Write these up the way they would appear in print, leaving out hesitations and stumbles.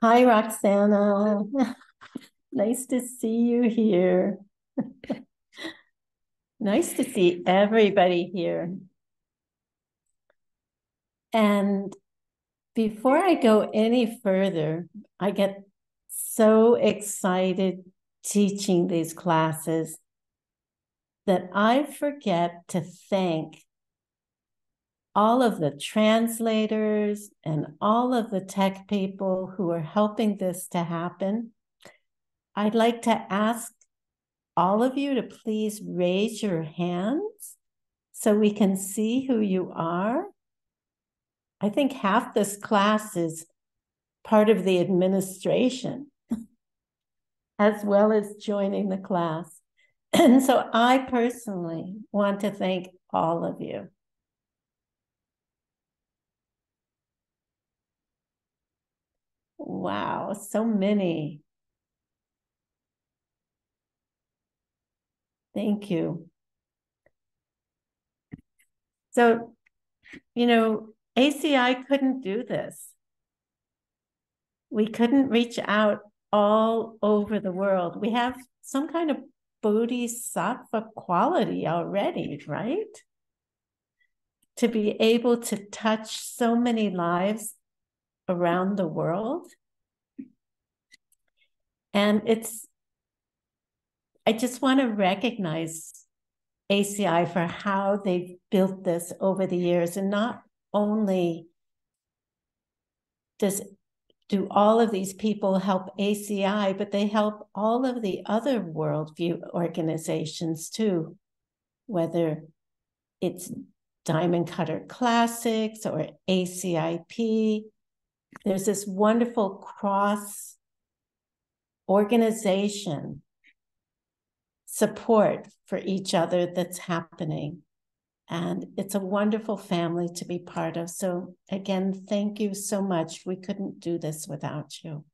Hi, Roxana. Nice to see you here. Nice to see everybody here. And before I go any further, I get so excited teaching these classes that I forget to thank all of the translators and all of the tech people who are helping this to happen. I'd like to ask all of you to please raise your hands so we can see who you are. I think half this class is part of the administration, as well as joining the class. And so I personally want to thank all of you. Wow, so many. Thank you. So, ACI couldn't do this. We couldn't reach out all over the world. We have some kind of bodhisattva quality already, right? To be able to touch so many lives around the world. And I just want to recognize ACI for how they've built this over the years. And not only do all of these people help ACI, but they help all of the other worldview organizations too, whether it's Diamond Cutter Classics or ACIP. There's this wonderful cross organization support for each other that's happening. And it's a wonderful family to be part of. So again, thank you so much. We couldn't do this without you.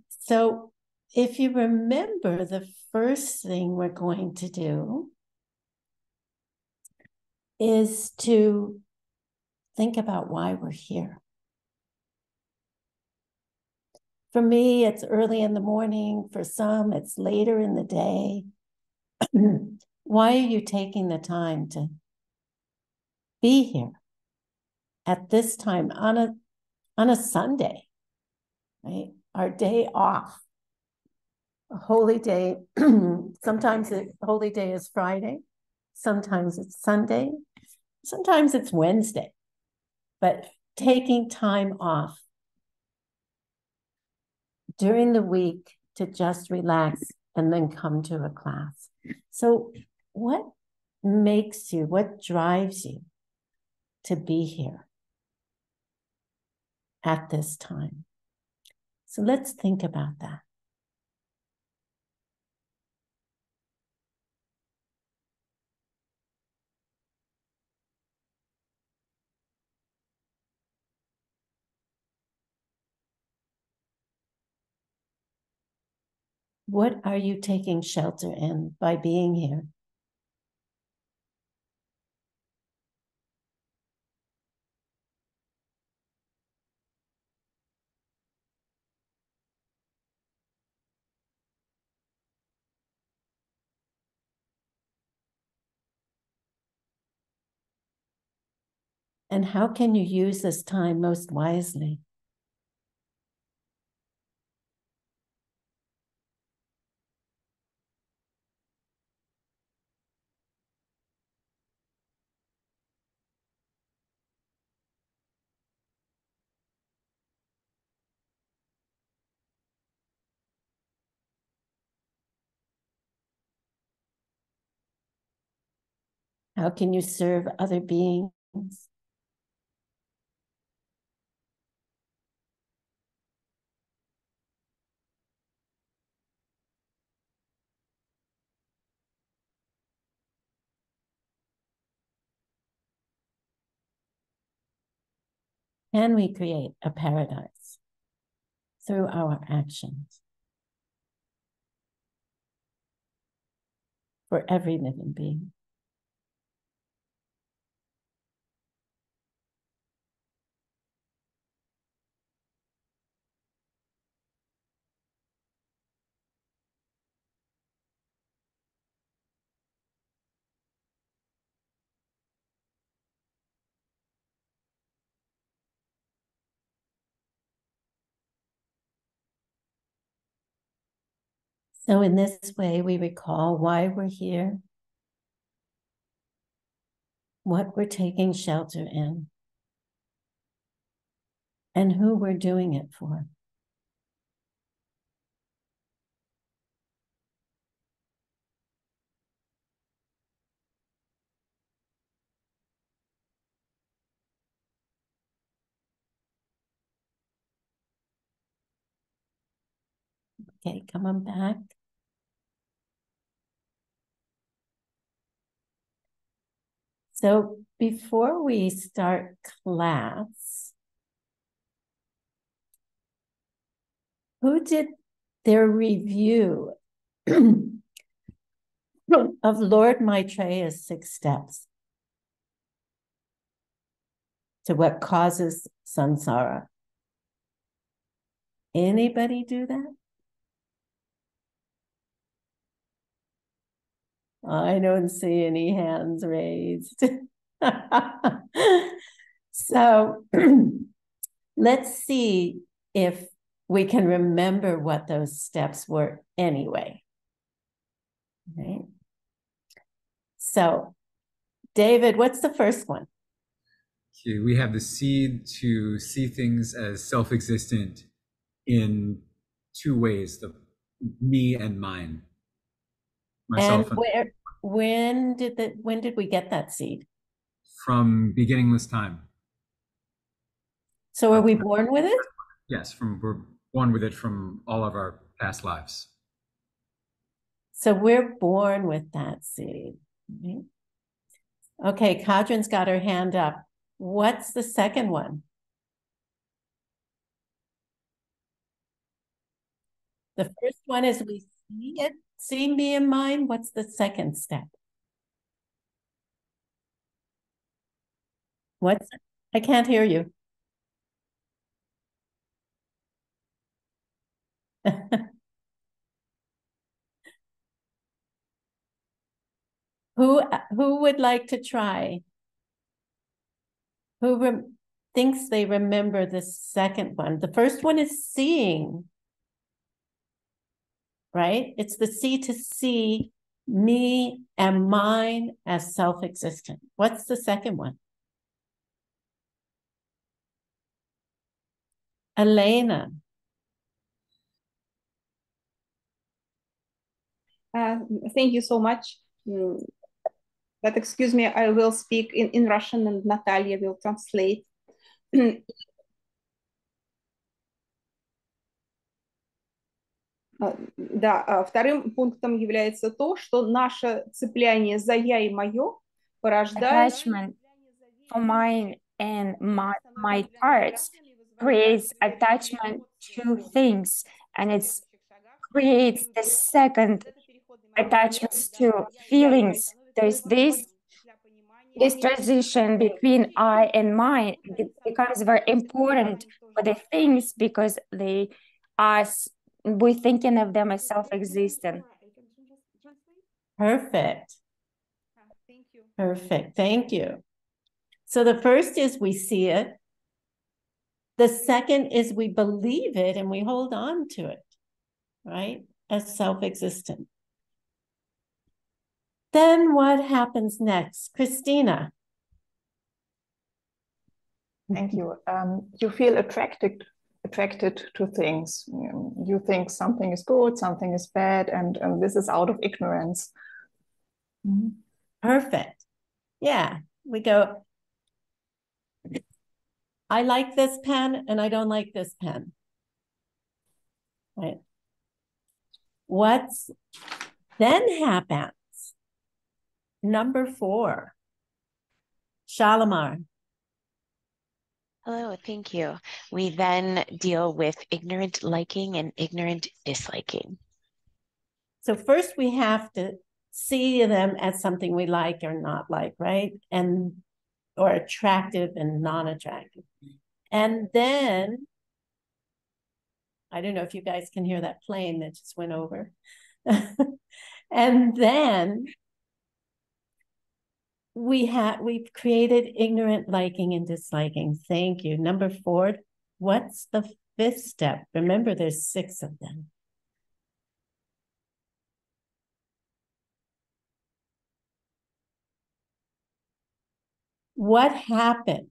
So if you remember, the first thing we're going to do is to think about why we're here. For me, it's early in the morning. For some, it's later in the day. Why are you taking the time to be here at this time on a Sunday, right? Our day off, a holy day. Sometimes the holy day is Friday. Sometimes it's Sunday. Sometimes it's Wednesday. But taking time off during the week to just relax and then come to a class. So what drives you to be here at this time? So let's think about that. What are you taking shelter in by being here? And how can you use this time most wisely? How can you serve other beings? Can we create a paradise through our actions for every living being? So in this way, we recall why we're here, what we're taking shelter in, and who we're doing it for. Okay, come on back. So before we start class, who did their review of Lord Maitreya's 6 steps to what causes samsara? Anybody do that? I don't see any hands raised. So let's see if we can remember what those steps were anyway. Right? So, David, what's the first one? Okay, we have the seed to see things as self-existent in 2 ways, the me and mine. Myself and when did we get that seed? From beginningless time. So are we born with it? Yes, we're born with it from all of our past lives. So we're born with that seed. Right? Okay, Kadrin's got her hand up. What's the second one? The first one is we see it, see me and mine. What's the second step? I can't hear you. Who would like to try? Who thinks they remember the second one? The first one is seeing, right? It's the see to see me and mine as self-existent. What's the second one? Elena. Thank you so much. But excuse me, I will speak in Russian and Natalia will translate. Да, вторым пунктом является то, что наше цепляние за я и мое порождает attachment for mine and my parts creates attachment to things, and it creates the second attachments to feelings. There's this transition between I and mine. It becomes very important for the things because we're thinking of them as self-existent. Perfect. Thank you. Perfect. Thank you. So the first is we see it. The second is we believe it and we hold on to it, right? As self-existent. Then what happens next? Christina. Thank you. You feel attracted to things. You think something is good, something is bad, and this is out of ignorance. Perfect. Yeah, we go, I like this pen and I don't like this pen. Right. What's then happens? Number 4. Shalimar. Hello, thank you. We then deal with ignorant liking and ignorant disliking. So first we have to see them as something we like or not like, right? Or attractive and non-attractive. And then, I don't know if you guys can hear that plane that just went over. And then we've created ignorant liking and disliking. Thank you. Number 4, what's the 5th step? Remember, there's 6 of them. what happens?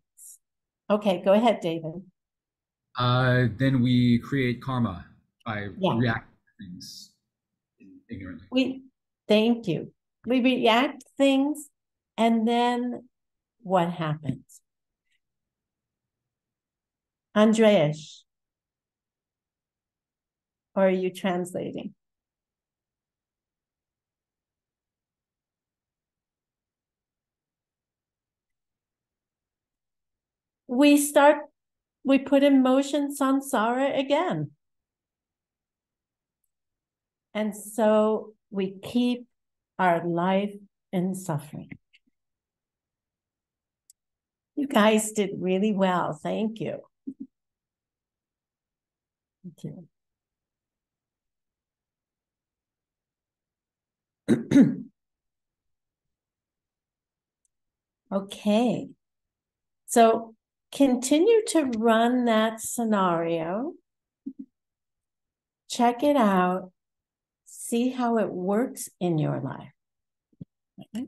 Okay, go ahead, David. Then we create karma by Yeah. reacting to things ignorantly. Thank you. We react to things, and then what happens? Andreas, or are you translating? We put in motion samsara again. And so we keep our life in suffering. You guys did really well. Thank you. Thank you. Okay. So continue to run that scenario. Check it out. See how it works in your life. Okay.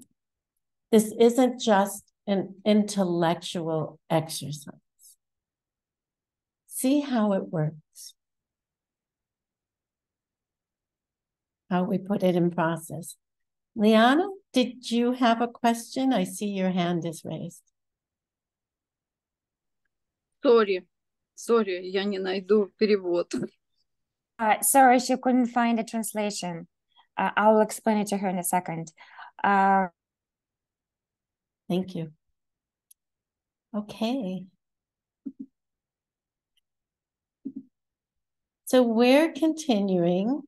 This isn't just an intellectual exercise. See how it works. How we put it in process. Liana, did you have a question? I see your hand is raised. Sorry, я не найду перевод. Sorry, she couldn't find a translation. I'll explain it to her in a second. Thank you. Okay. So we're continuing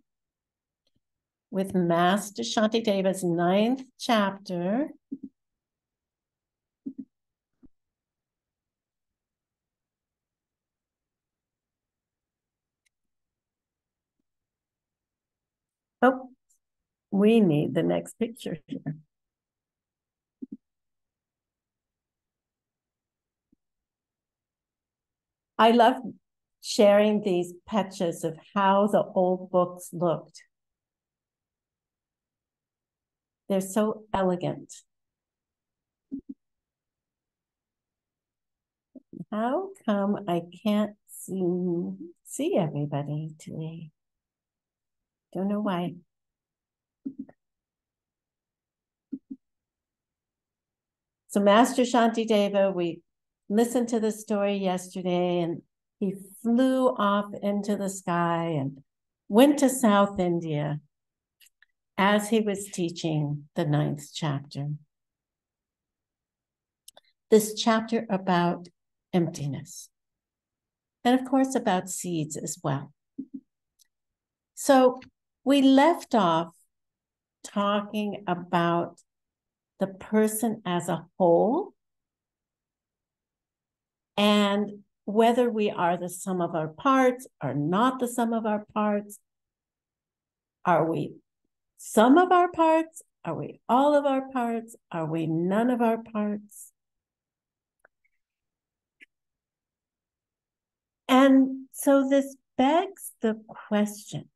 with Master Shantideva's 9th chapter. Oh, we need the next picture here. I love sharing these pictures of how the old books looked. They're so elegant. How come I can't see everybody today? Don't know why. So Master Shantideva, we listened to the story yesterday, and he flew off into the sky and went to South India as he was teaching the 9th chapter. This chapter about emptiness, and of course about seeds as well. So we left off talking about the person as a whole and whether we are the sum of our parts or not the sum of our parts. Are we some of our parts? Are we all of our parts? Are we none of our parts? And so this begs the question,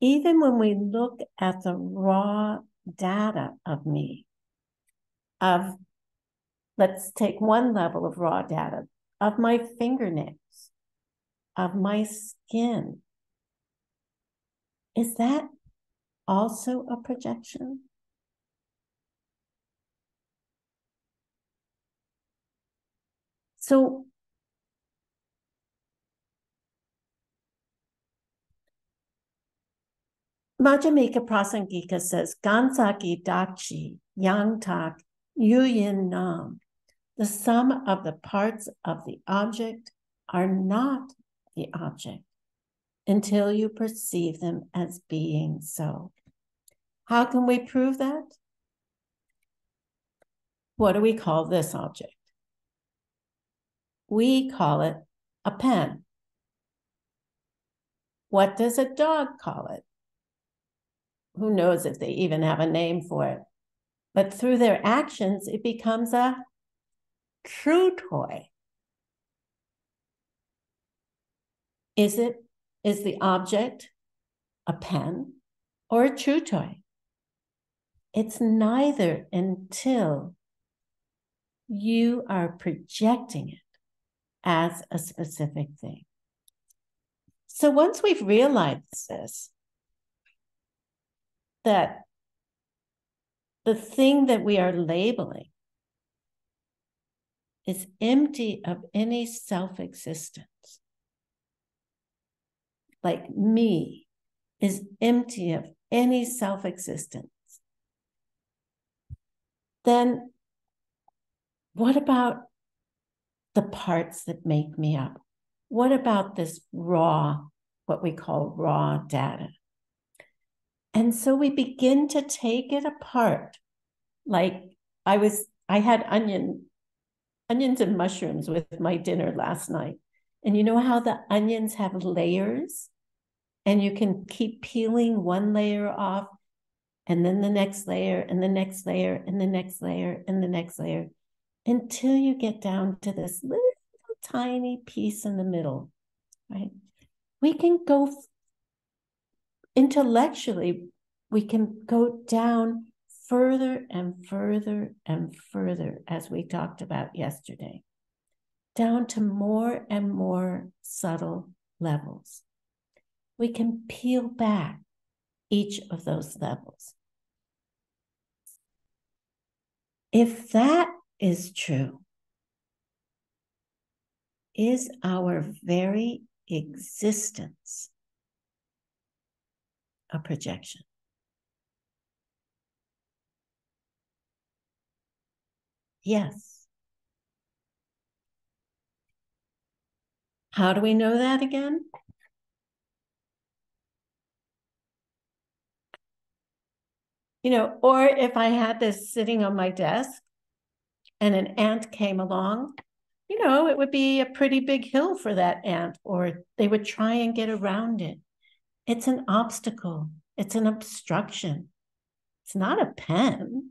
even when we look at the raw data of me, let's take one level of raw data, of my fingernails, of my skin, is that also a projection? So Madhyamika Prasangika says, Gansaki Dakshi Yangtak Yuyin Nam. The sum of the parts of the object are not the object until you perceive them as being so. How can we prove that? What do we call this object? We call it a pen. What does a dog call it? Who knows if they even have a name for it? But through their actions, it becomes a true toy. Is the object a pen or a true toy? It's neither until you are projecting it as a specific thing. So once we've realized this, that the thing that we are labeling is empty of any self-existence, like me is empty of any self-existence, then what about the parts that make me up? What about this raw, what we call raw data? And so we begin to take it apart. Like I had onions and mushrooms with my dinner last night. And you know how the onions have layers? And you can keep peeling one layer off, and then the next layer, and the next layer, and the next layer, and the next layer, until you get down to this little tiny piece in the middle, right? We can go intellectually, we can go down further and further and further, as we talked about yesterday, down to more and more subtle levels. We can peel back each of those levels. If that is true, is our very existence a projection? Yes. How do we know that again? You know, or if I had this sitting on my desk and an ant came along, you know, it would be a pretty big hill for that ant, or they would try and get around it. It's an obstacle. It's an obstruction. It's not a pen.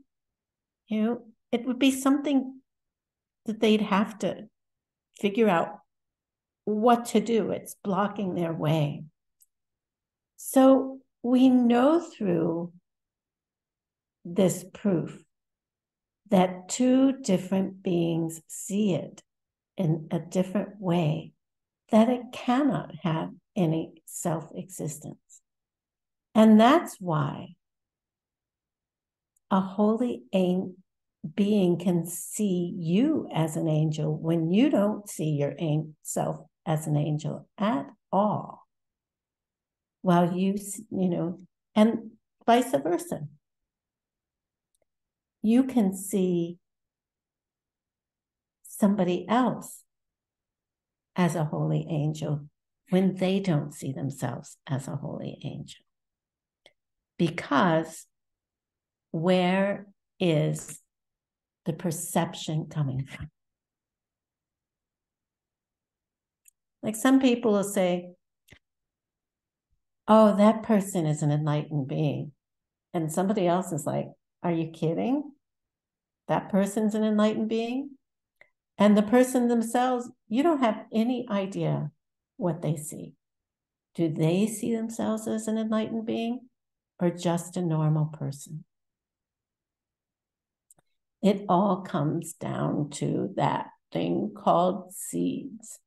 You know, it would be something that they'd have to figure out what to do. It's blocking their way. So we know through this proof that two different beings see it in a different way, that it cannot have any self-existence. And that's why a holy being can see you as an angel when you don't see yourself as an angel at all. While you know, and vice versa. You can see somebody else as a holy angel when they don't see themselves as a holy angel. Because where is the perception coming from? Like some people will say, oh, that person is an enlightened being. And somebody else is like, are you kidding? That person's an enlightened being? And the person themselves, you don't have any idea what they see. Do they see themselves as an enlightened being or just a normal person? It all comes down to that thing called seeds.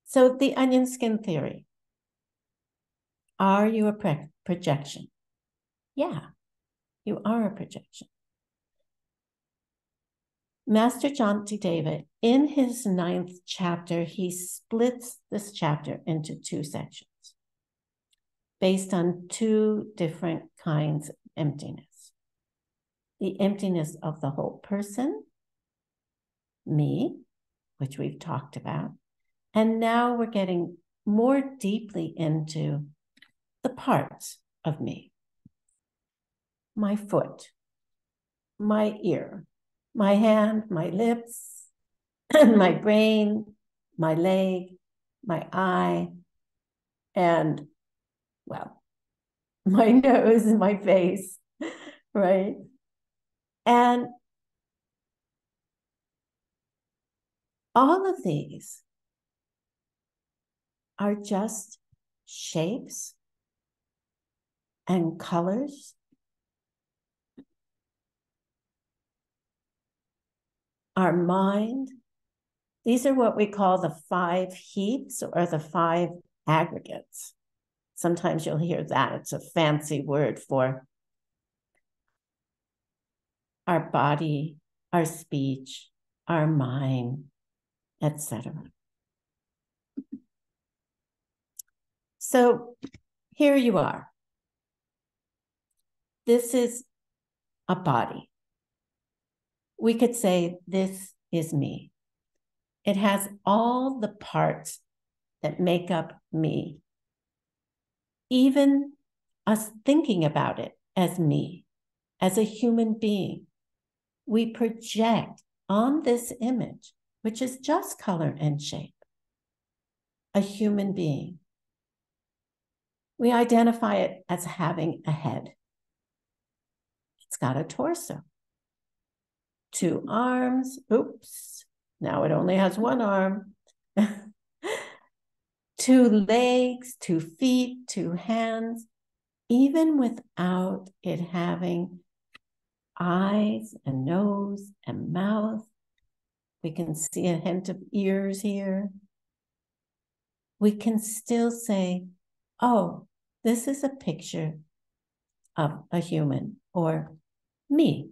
So the onion skin theory. Are you a projection? Yeah, you are a projection. Master Shantideva, in his 9th chapter, he splits this chapter into 2 sections based on 2 different kinds of emptiness. The emptiness of the whole person, me, which we've talked about. And now we're getting more deeply into the parts of me. My foot, my ear, my hand, my lips, my brain, my leg, my eye, and, well, my nose and my face, right? And all of these are just shapes and colors our mind. These are what we call the 5 heaps or the 5 aggregates. Sometimes you'll hear that. It's a fancy word for our body, our speech, our mind, etc. So here you are. This is a body. We could say this is me. It has all the parts that make up me. Even us thinking about it as me, as a human being, we project on this image, which is just color and shape, a human being. We identify it as having a head. It's got a torso, 2 arms. Oops, now it only has 1 arm. 2 legs, 2 feet, 2 hands, even without it having eyes and nose and mouth. We can see a hint of ears here. We can still say, oh, this is a picture of a human or me.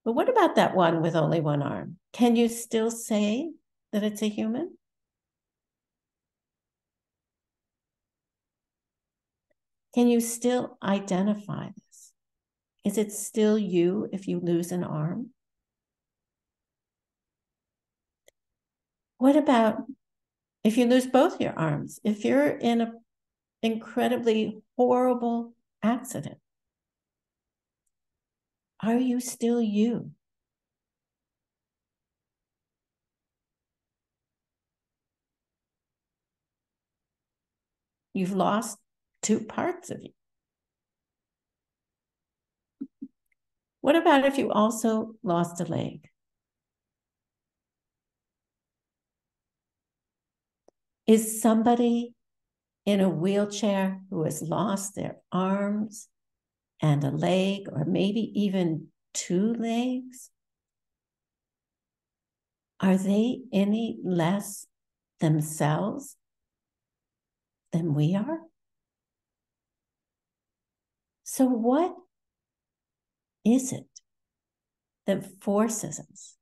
But what about that one with only 1 arm? Can you still say that it's a human? Can you still identify this? Is it still you if you lose an arm? What about if you lose both your arms? If you're in an incredibly horrible accident, are you still you? You've lost 2 parts of you. What about if you also lost a leg? Is somebody in a wheelchair who has lost their arms and a leg, or maybe even 2 legs, are they any less themselves than we are? So what is it that forces us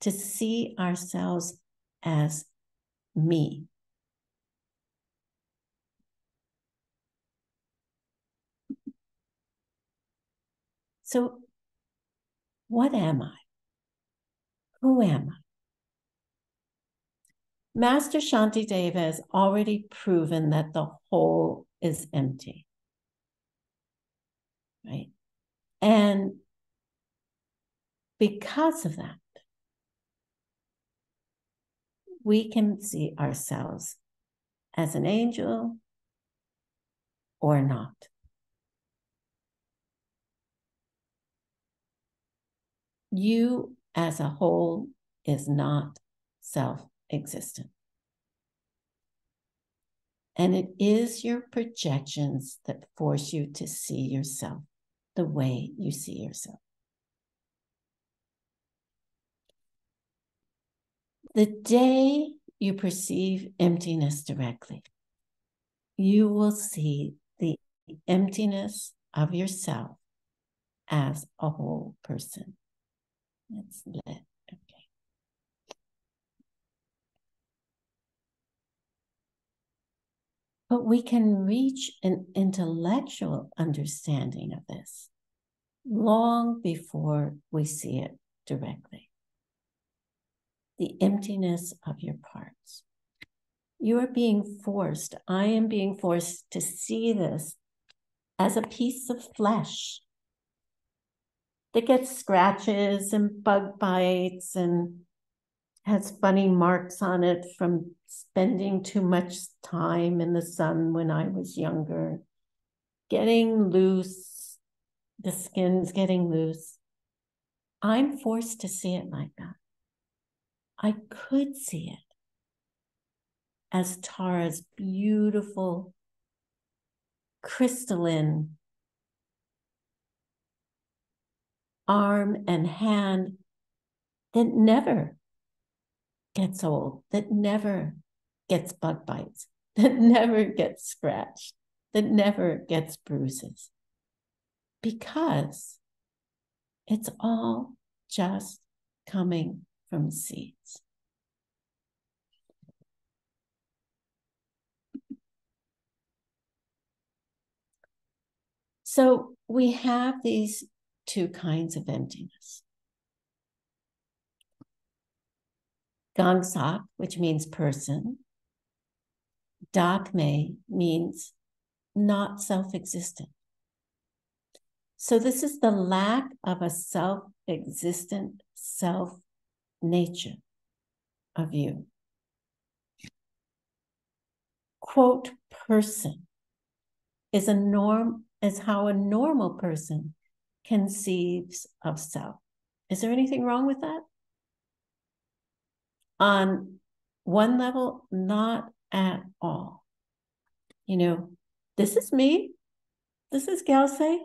to see ourselves as me? So what am I? Who am I? Master Shantideva has already proven that the whole is empty, right? And because of that, we can see ourselves as an angel or not. You as a whole is not self-existent. And it is your projections that force you to see yourself the way you see yourself. The day you perceive emptiness directly, you will see the emptiness of yourself as a whole person. That's lit. Okay. But we can reach an intellectual understanding of this long before we see it directly. The emptiness of your parts. You are being forced, I am being forced to see this as a piece of flesh that gets scratches and bug bites and has funny marks on it from spending too much time in the sun when I was younger, getting loose, the skin's getting loose. I'm forced to see it like that. I could see it as Tara's beautiful, crystalline arm and hand that never gets old, that never gets bug bites, that never gets scratched, that never gets bruises. Because it's all just coming from seeds. So we have these two kinds of emptiness. Gangsak, which means person. Dakme means not self-existent. So this is the lack of a self-existent self-nature of you. Quote, person is how a normal person conceives of self. Is there anything wrong with that? On one level, not at all. You know, this is me. This is Gyelse.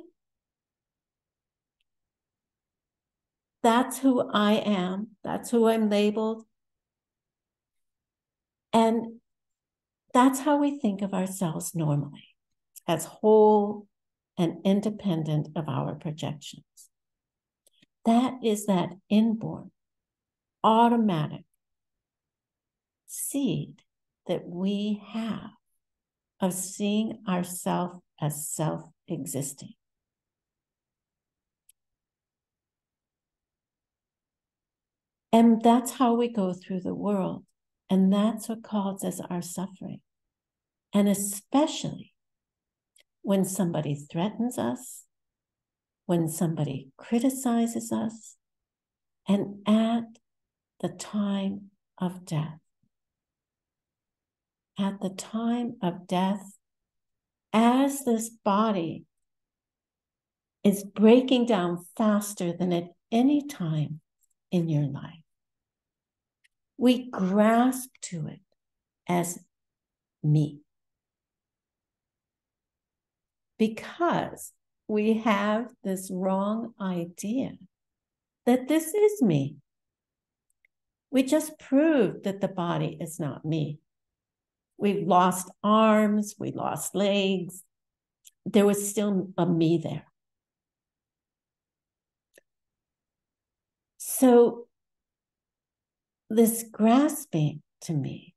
That's who I am. That's who I'm labeled. And that's how we think of ourselves normally, as whole and independent of our projections. That is that inborn, automatic seed that we have of seeing ourselves as self-existing. And that's how we go through the world. And that's what causes our suffering. And especially when somebody threatens us, when somebody criticizes us, and at the time of death. At the time of death, as this body is breaking down faster than at any time in your life, we grasp to it as me. Because we have this wrong idea that this is me. We just proved that the body is not me. We lost arms, we lost legs. There was still a me there. So this grasping to me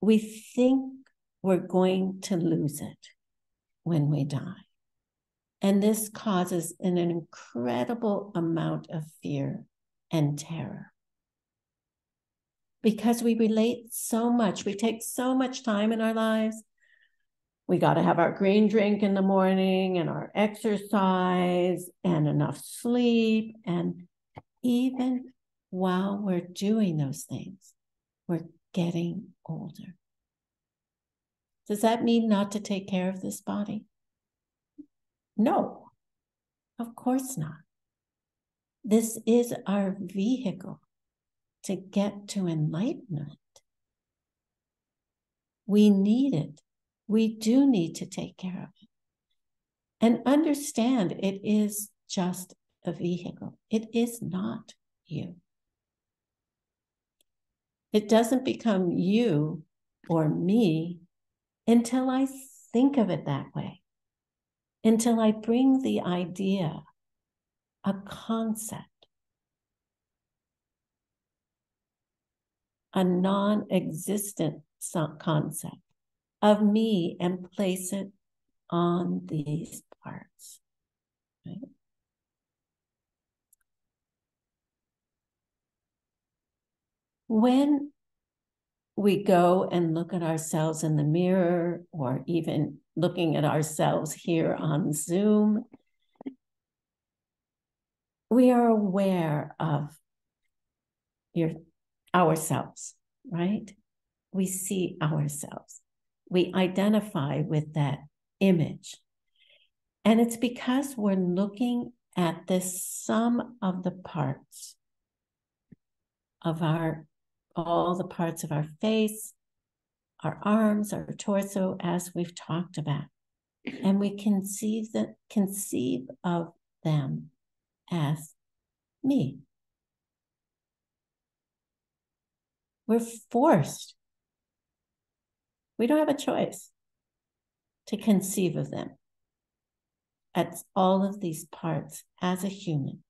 we think we're going to lose it when we die. And this causes an incredible amount of fear and terror. Because we relate so much, we take so much time in our lives. We got to have our green drink in the morning and our exercise and enough sleep. And even while we're doing those things, we're getting older. Does that mean not to take care of this body? No, of course not. This is our vehicle to get to enlightenment. We need it. We do need to take care of it. And understand it is just a vehicle. It is not you. It doesn't become you or me until I think of it that way, until I bring the idea, a concept, a non-existent concept of me and place it on these parts. Right? When we go and look at ourselves in the mirror, or even looking at ourselves here on Zoom, we are aware of ourselves, right? We see ourselves. We identify with that image. And it's because we're looking at this sum of the parts of all the parts of our face, our arms, our torso, as we've talked about. And we conceive of them as me. We're forced. We don't have a choice to conceive of them as all of these parts as a human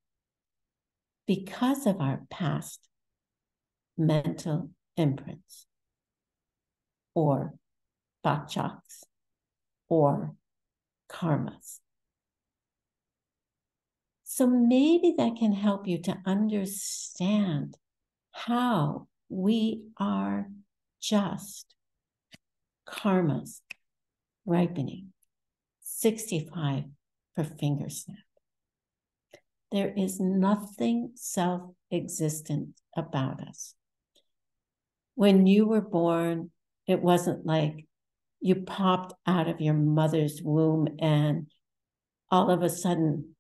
because of our past mental imprints or bakchaks or karmas. So maybe that can help you to understand how we are just karmas ripening, 65 per finger snap. There is nothing self-existent about us. When you were born, it wasn't like you popped out of your mother's womb and all of a sudden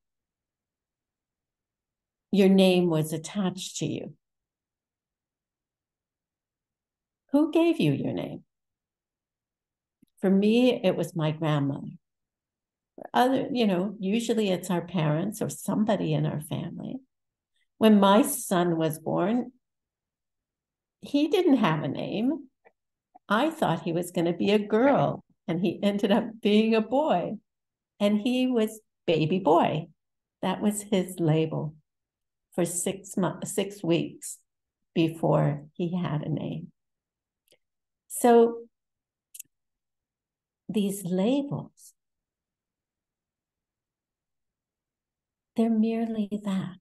your name was attached to you. Who gave you your name? For me, it was my grandmother. Usually it's our parents or somebody in our family. When my son was born, he didn't have a name. I thought he was going to be a girl, and he ended up being a boy. And he was baby boy. That was his label for 6 weeks before he had a name. So these labels, they're merely that.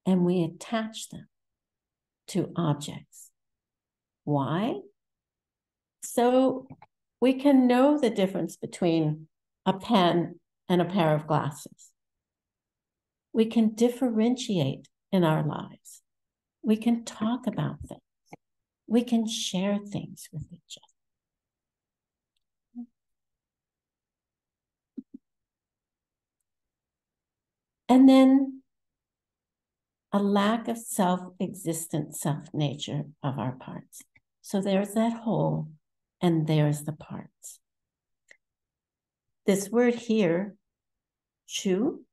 And we attach them to objects. Why? So we can know the difference between a pen and a pair of glasses. We can differentiate in our lives. We can talk about things. We can share things with each other. And then a lack of self-existent self-nature of our parts. So there's that whole, and there's the parts. This word here, chu,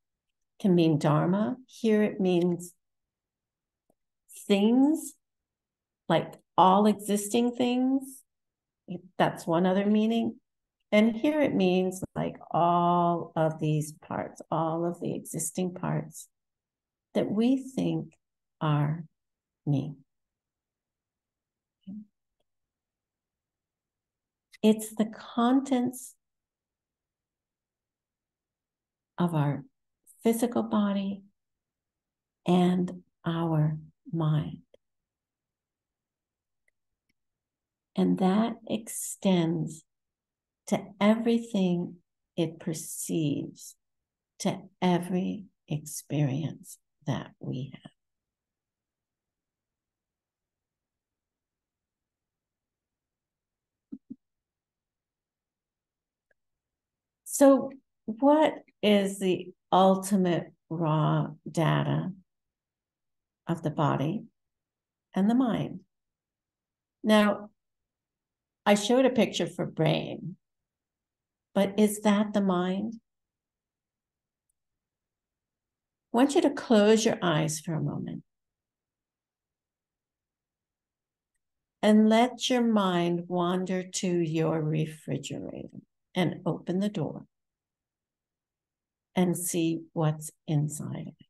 can mean dharma. Here it means things, like all existing things. That's one other meaning. And here it means like all of these parts, all of the existing parts that we think are me. It's the contents of our physical body and our mind. And that extends to everything it perceives, to every experience that we have. So what is the ultimate raw data of the body and the mind? Now, I showed a picture for brain, but is that the mind? I want you to close your eyes for a moment and let your mind wander to your refrigerator and open the door and see what's inside of it.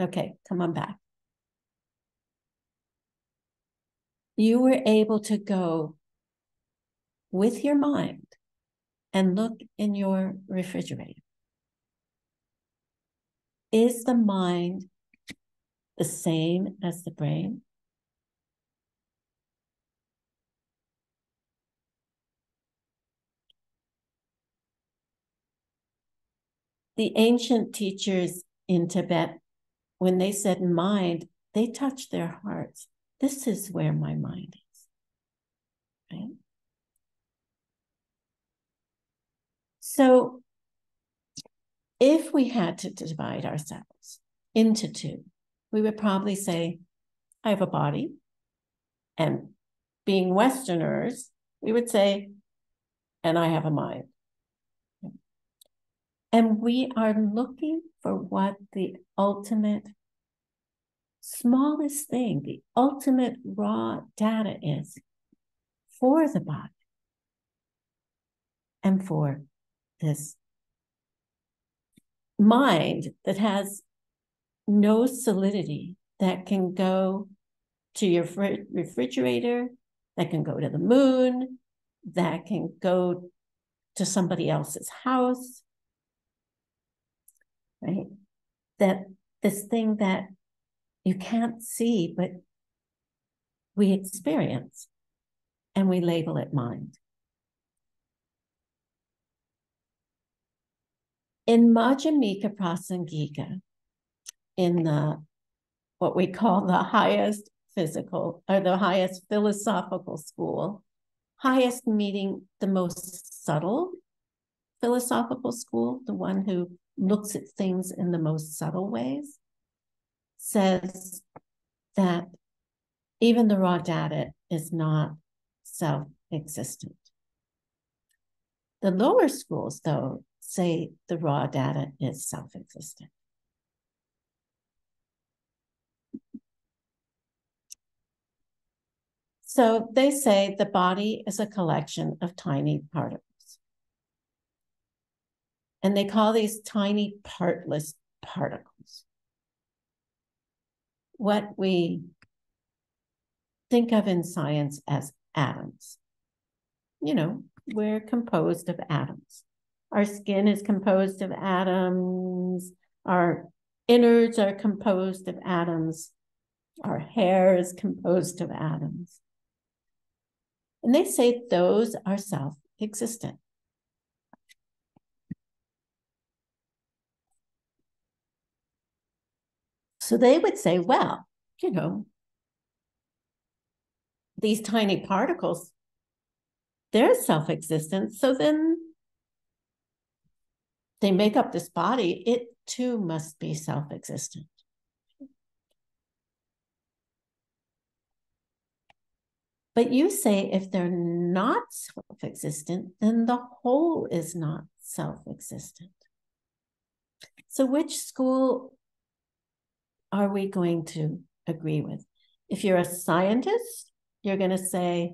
Okay, come on back. You were able to go with your mind and look in your refrigerator. Is the mind the same as the brain? The ancient teachers in Tibet, when they said mind, they touched their hearts. This is where my mind is, right? So if we had to divide ourselves into two, we would probably say, I have a body. And being Westerners, we would say, and I have a mind. And we are looking for what the ultimate smallest thing, the ultimate raw data is for the body and for this mind that has no solidity, that can go to your refrigerator, that can go to the moon, that can go to somebody else's house, right? That this thing that you can't see, but we experience, and we label it mind. In Madhyamika Prasangika, in what we call the highest physical, or the highest philosophical school, highest meaning the most subtle philosophical school, the one who looks at things in the most subtle ways, says that even the raw data is not self-existent. The lower schools, though, say the raw data is self-existent. So they say the body is a collection of tiny particles. And they call these tiny partless particles what we think of in science as atoms. You know, we're composed of atoms. Our skin is composed of atoms. Our innards are composed of atoms. Our hair is composed of atoms. And they say those are self-existent. So they would say, well, you know, these tiny particles, they're self-existent. So then they make up this body. It too must be self-existent. But you say if they're not self-existent, then the whole is not self-existent. So which school are we going to agree with? If you're a scientist, you're going to say,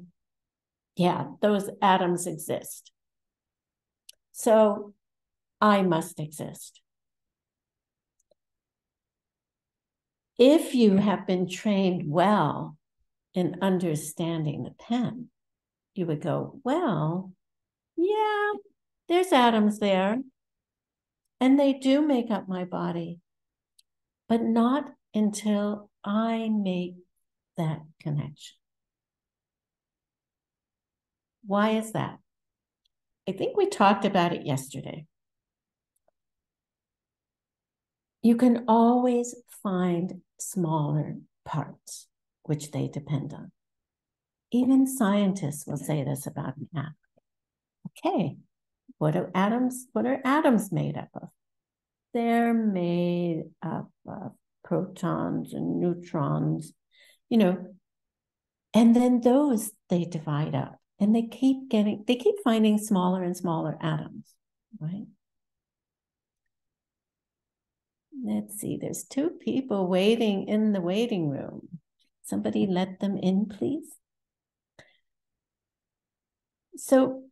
yeah, those atoms exist. So I must exist. If you have been trained well in understanding the pen, you would go, well, yeah, there's atoms there, and they do make up my body, but not until I make that connection. Why is that? I think we talked about it yesterday. You can always find smaller parts, which they depend on. Even scientists will say this about an atom. Okay, what are atoms made up of? They're made up of protons and neutrons, you know, and then those they divide up, and they keep finding smaller and smaller atoms, right? Let's see, there's two people waiting in the waiting room. Somebody let them in, please. So,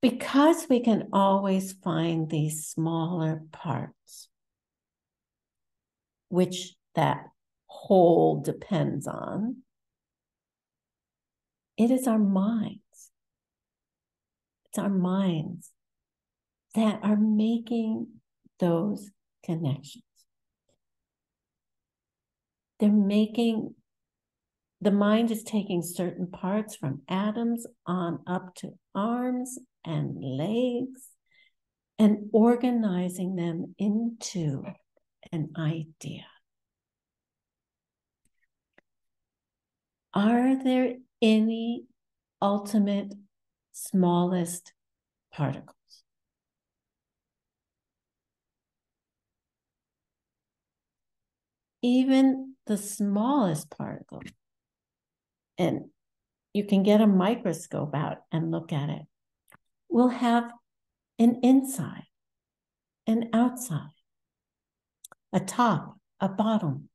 because we can always find these smaller parts, which that whole depends on, it is our minds. It's our minds that are making those connections. The mind is taking certain parts from atoms on up to arms and legs and organizing them into an idea. Are there any ultimate smallest particles? even the smallest particle, and you can get a microscope out and look at it, will have an inside, an outside, a top, a bottom.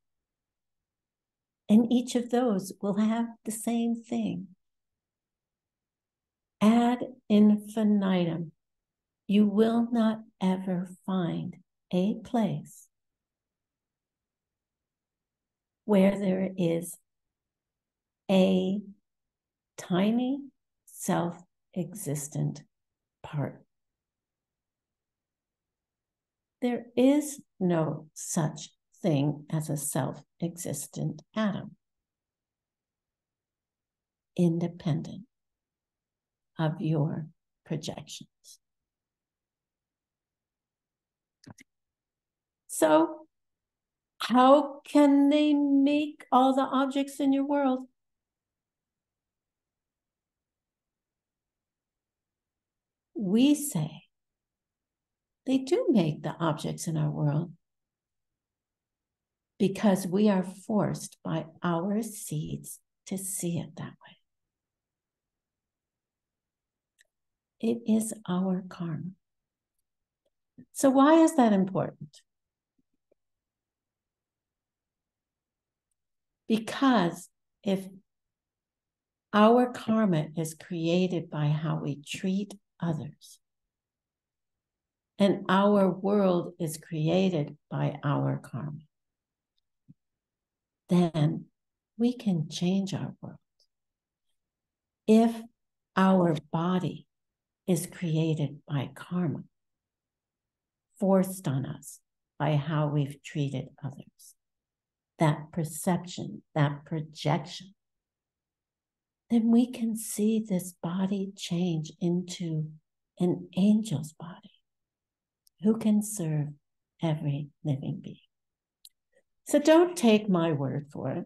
And each of those will have the same thing. Ad infinitum. You will not ever find a place where there is a tiny self-existent part. There is no such thing as a self-existent atom, independent of your projections. So, how can they make all the objects in your world? We say they do make the objects in our world because we are forced by our seeds to see it that way. It is our karma. So why is that important? Because if our karma is created by how we treat others, and our world is created by our karma, then we can change our world. If our body is created by karma, forced on us by how we've treated others, that perception, that projection, then we can see this body change into an angel's body who can serve every living being. So don't take my word for it.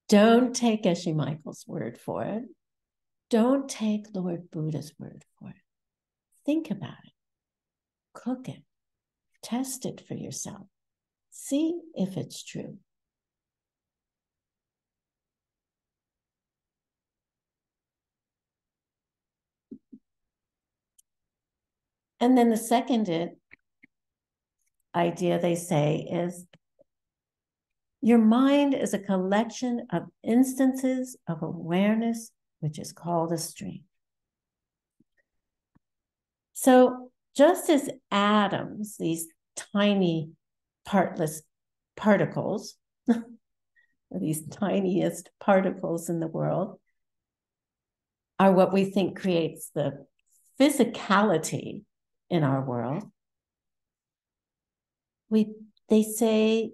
Don't take Geshe Michael's word for it. Don't take Lord Buddha's word for it. Think about it. Cook it. Test it for yourself. See if it's true. And then the second idea they say is your mind is a collection of instances of awareness, which is called a stream. So just as atoms, these tiny partless particles, these tiniest particles in the world, are what we think creates the physicality in our world, they say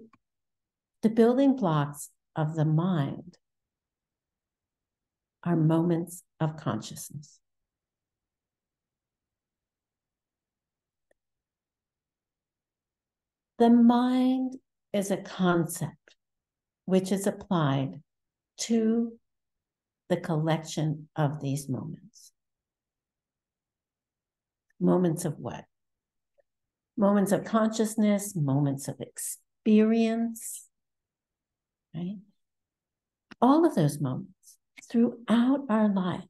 the building blocks of the mind are moments of consciousness. The mind is a concept which is applied to the collection of these moments. Moments of what? Moments of consciousness, moments of experience, right? All of those moments throughout our life,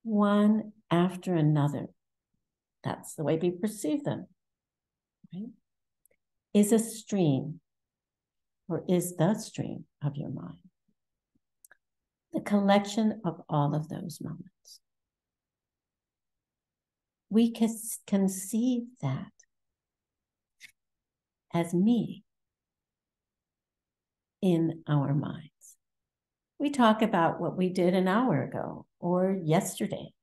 one after another, that's the way we perceive them, right? Is a stream, or is the stream of your mind. The collection of all of those moments. We can conceive that as me in our minds. We talk about what we did an hour ago, or yesterday,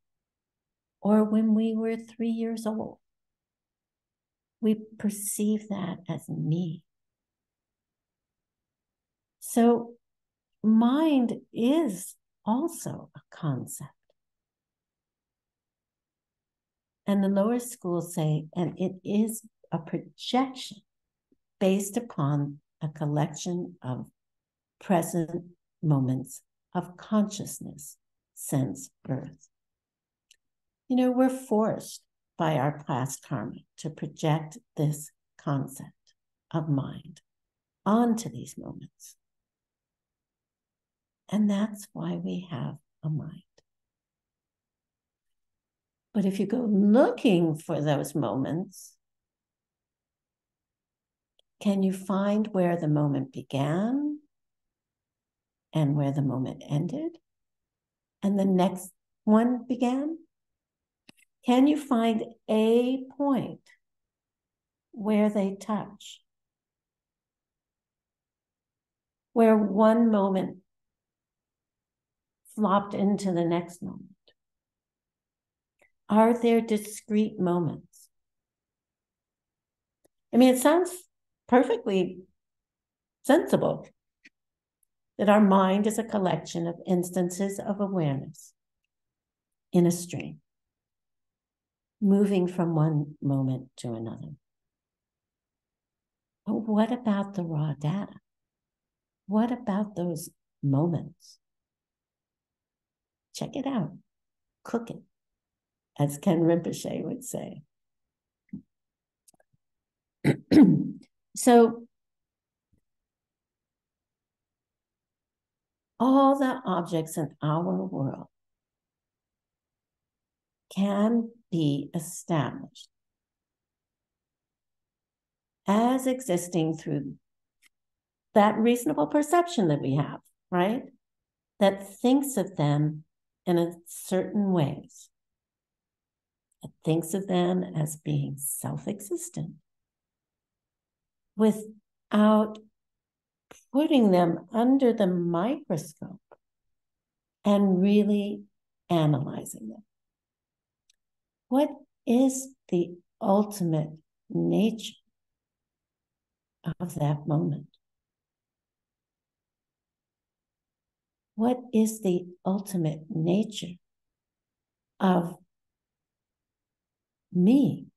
or when we were 3 years old. We perceive that as me. So mind is also a concept. And the lower schools say, and it is a projection based upon a collection of present moments of consciousness since birth. You know, we're forced by our past karma to project this concept of mind onto these moments. And that's why we have a mind. But if you go looking for those moments, can you find where the moment began and where the moment ended and the next one began? Can you find a point where they touch? Where one moment flopped into the next moment? Are there discrete moments? I mean, it sounds perfectly sensible that our mind is a collection of instances of awareness in a stream, moving from one moment to another. But what about the raw data? What about those moments? Check it out. Cook it, as Ken Rinpoche would say. So, all the objects in our world can be established as existing through that reasonable perception that we have, right? That thinks of them in a certain ways. That thinks of them as being self-existent without putting them under the microscope and really analyzing them. What is the ultimate nature of that moment? What is the ultimate nature of me?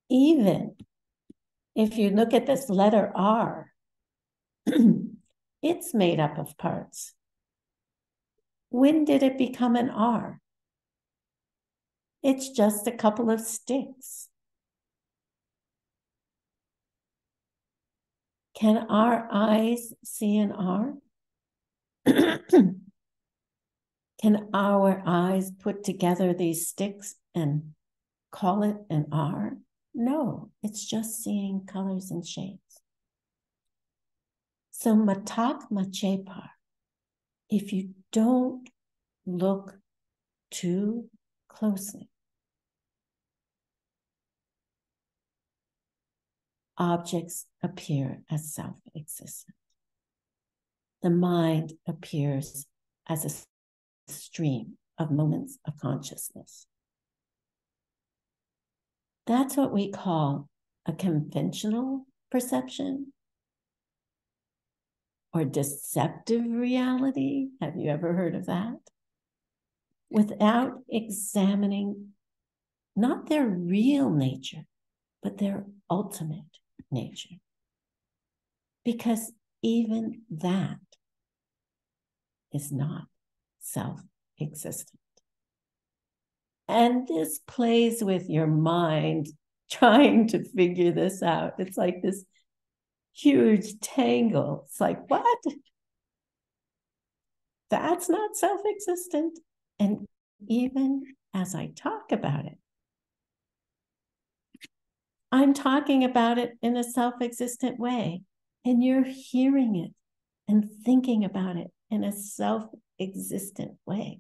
Even if you look at this letter R, it's made up of parts. When did it become an R? It's just a couple of sticks. Can our eyes see an R? Can our eyes put together these sticks and call it an R? No, it's just seeing colors and shapes. So matak machepar, if you don't look too closely, objects appear as self-existent. The mind appears as a stream of moments of consciousness. That's what we call a conventional perception or deceptive reality. Have you ever heard of that? Without examining not their real nature, but their ultimate nature. Because even that is not self-existent. And this plays with your mind trying to figure this out. It's like this huge tangle. It's like, what? That's not self-existent. And even as I talk about it, I'm talking about it in a self-existent way. And you're hearing it and thinking about it in a self-existent way.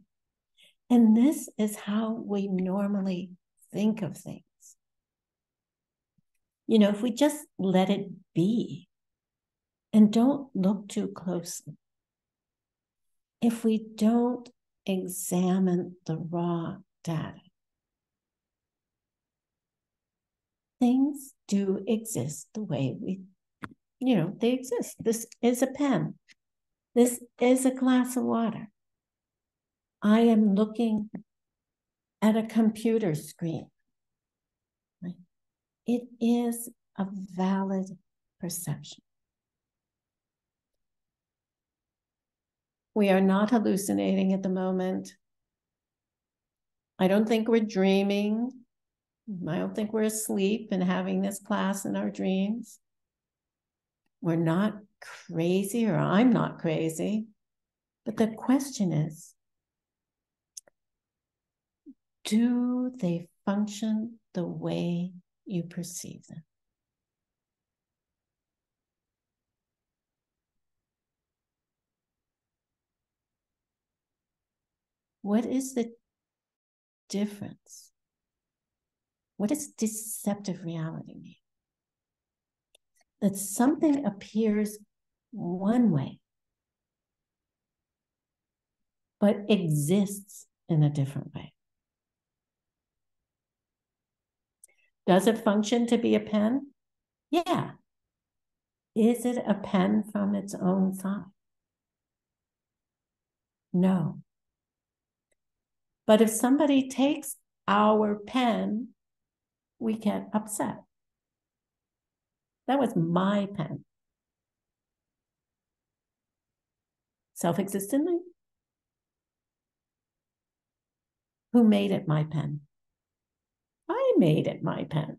And this is how we normally think of things. You know, if we just let it be and don't look too closely, if we don't examine the raw data, things do exist the way they exist. This is a pen. This is a glass of water. I am looking at a computer screen. Right? It is a valid perception. We are not hallucinating at the moment. I don't think we're dreaming. I don't think we're asleep and having this class in our dreams. We're not crazy, or I'm not crazy. But the question is, do they function the way you perceive them? What is the difference? What does deceptive reality mean? That something appears one way, but exists in a different way. Does it function to be a pen? Yeah. Is it a pen from its own side? No. But if somebody takes our pen, we get upset. That was my pen. Self-existently? Who made it my pen? I made it my pen.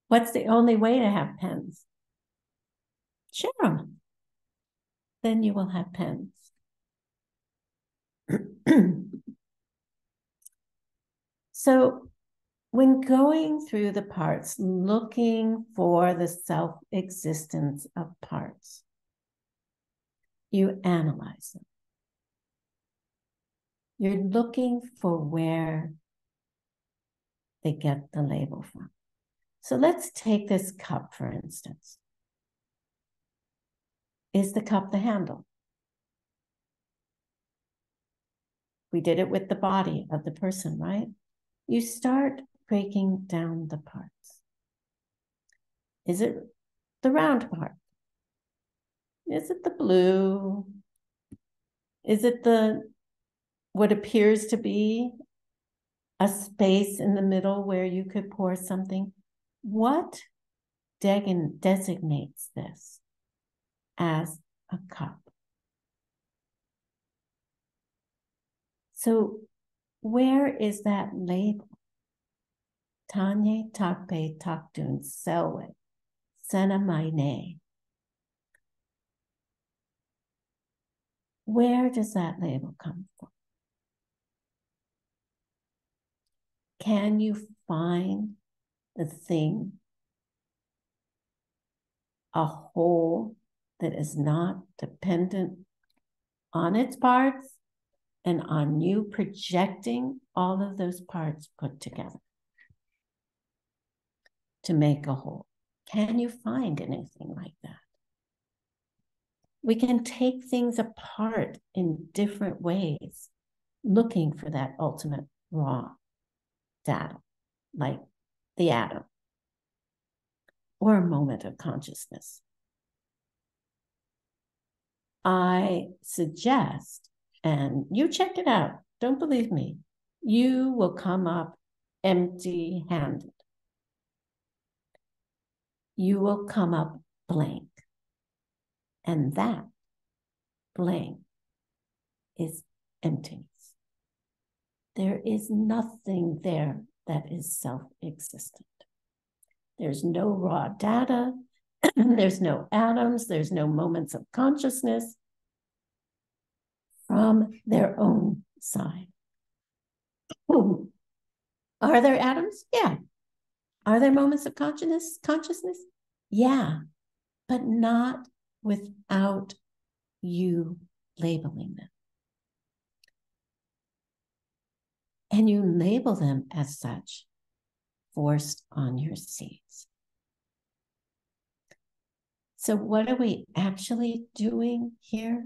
What's the only way to have pens? Share them. Then you will have pens. So when going through the parts, looking for the self-existence of parts, you analyze them. You're looking for where they get the label from. So let's take this cup, for instance. Is the cup the handle? We did it with the body of the person, right? You start breaking down the parts. Is it the round part? Is it the blue? Is it the what appears to be a space in the middle where you could pour something? What designates this as a cup? So where is that label? Tanye takpe takdun selwe senamaine. Where does that label come from? Can you find the thing, a whole that is not dependent on its parts and on you projecting all of those parts put together to make a whole? Can you find anything like that? We can take things apart in different ways, looking for that ultimate raw data, like the atom or a moment of consciousness. I suggest, and you check it out, don't believe me, you will come up empty-handed. You will come up blank. And that blank is emptiness. There is nothing there that is self-existent. There's no raw data. There's no atoms. There's no moments of consciousness from their own side. Ooh. Are there atoms? Yeah. Are there moments of consciousness? Yeah, but not without you labeling them. And you label them as such, forced on your seeds. So what are we actually doing here?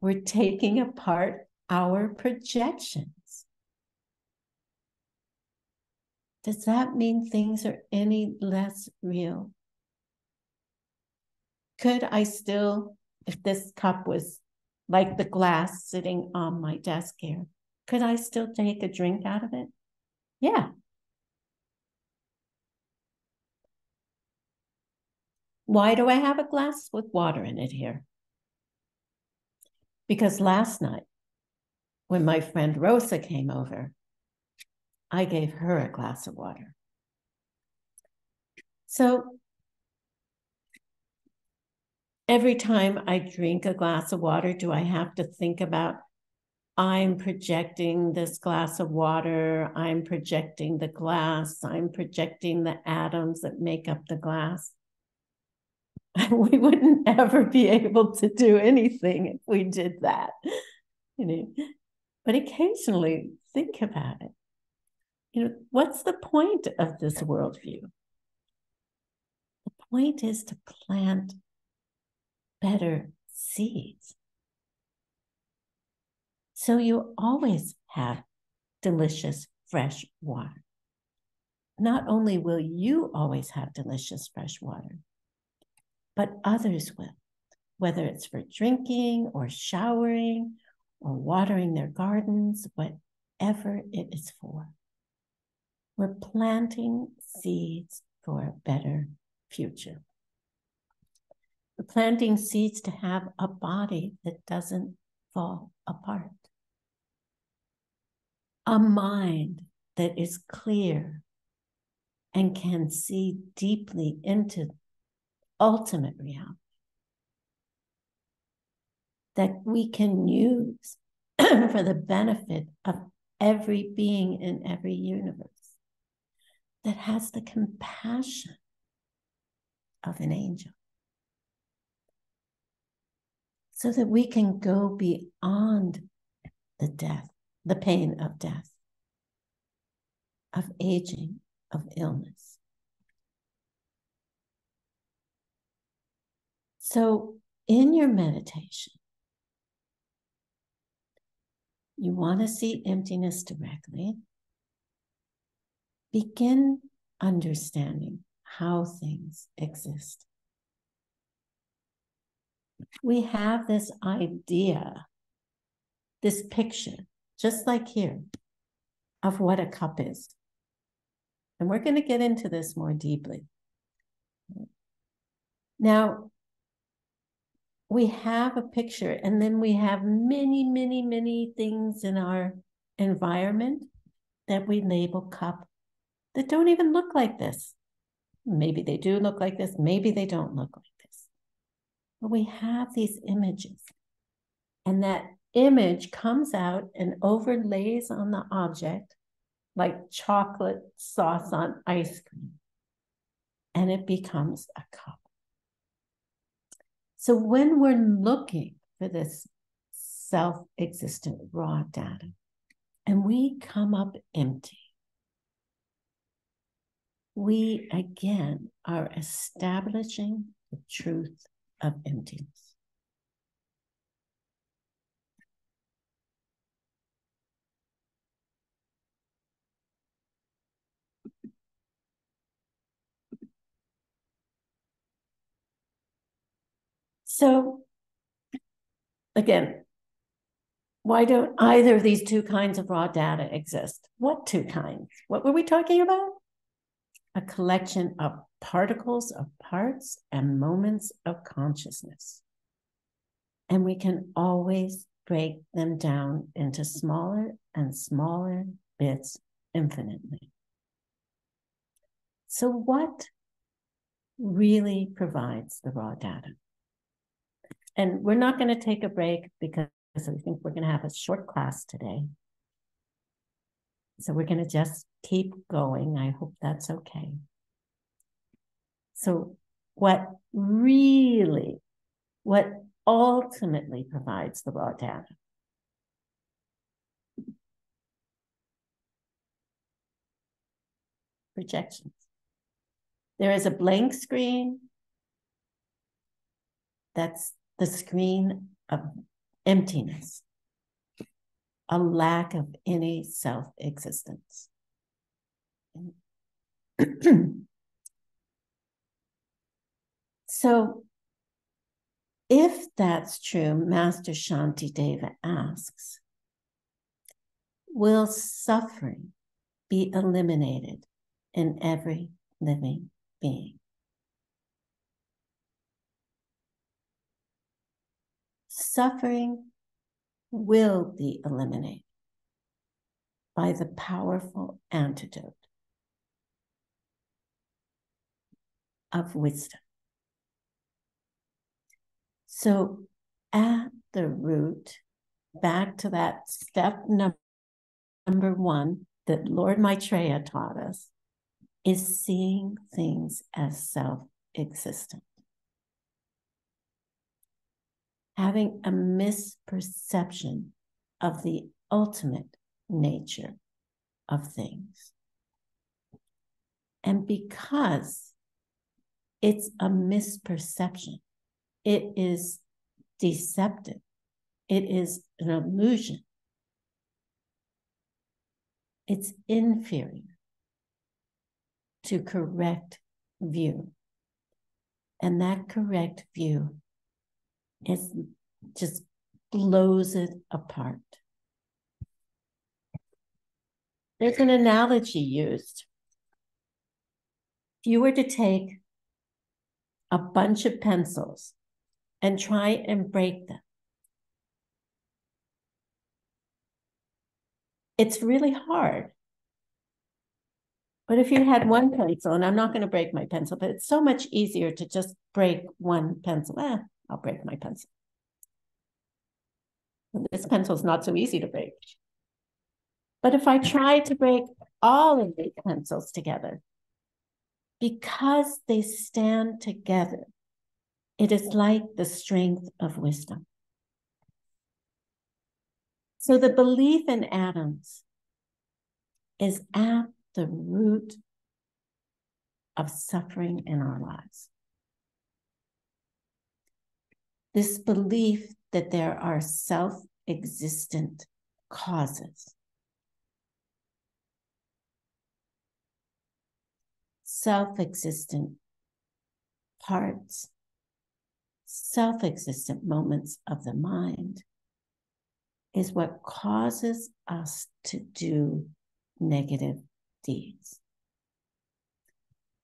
We're taking apart our projections. Does that mean things are any less real? Could I still, if this cup was like the glass sitting on my desk here, could I still take a drink out of it? Yeah. Why do I have a glass with water in it here? Because last night when my friend Rosa came over, I gave her a glass of water. So every time I drink a glass of water, do I have to think about, I'm projecting this glass of water, I'm projecting the glass, I'm projecting the atoms that make up the glass? We wouldn't ever be able to do anything if we did that. But occasionally think about it. What's the point of this worldview? The point is to plant better seeds. So you always have delicious, fresh water. Not only will you always have delicious, fresh water, but others will, whether it's for drinking or showering or watering their gardens, whatever it is for. We're planting seeds for a better future. We're planting seeds to have a body that doesn't fall apart. A mind that is clear and can see deeply into ultimate reality that we can use for the benefit of every being in every universe, that has the compassion of an angel, so that we can go beyond the pain of death, of aging, of illness. So in your meditation, you want to see emptiness directly. Begin understanding how things exist. We have this idea, this picture, just like here, of what a cup is. And we're going to get into this more deeply. Now, we have a picture, and then we have many, many, many things in our environment that we label cup that don't even look like this. Maybe they do look like this, maybe they don't look like this. But we have these images, and that image comes out and overlays on the object like chocolate sauce on ice cream, and it becomes a cup. So when we're looking for this self-existent raw data, and we come up empty, we again are establishing the truth of emptiness. So again, why don't either of these two kinds of raw data exist? What two kinds? What were we talking about? A collection of particles of parts and moments of consciousness. And we can always break them down into smaller and smaller bits infinitely. So what really provides the raw data? And we're not going to take a break because I think we're going to have a short class today. So we're going to just keep going. I hope that's okay. So what ultimately provides the raw data? Projections. There is a blank screen. That's the screen of emptiness, a lack of any self-existence. So if that's true, Master Shantideva asks, will suffering be eliminated in every living being? Suffering will be eliminated by the powerful antidote of wisdom. So at the root, back to that step number one that Lord Maitreya taught us, is seeing things as self-existent. Having a misperception of the ultimate nature of things. And because it's a misperception, it is deceptive, it is an illusion, it's inferior to correct view. And that correct view is just blows it apart. There's an analogy used. If you were to take a bunch of pencils and try and break them, it's really hard. But if you had one pencil, and I'm not going to break my pencil, but it's so much easier to just break one pencil. I'll break my pencil. This pencil is not so easy to break. But if I try to break all of these pencils together, because they stand together, it is like the strength of wisdom. So the belief in atoms is at the root of suffering in our lives. This belief that there are self-existent causes, self-existent parts, self-existent moments of the mind, is what causes us to do negative deeds.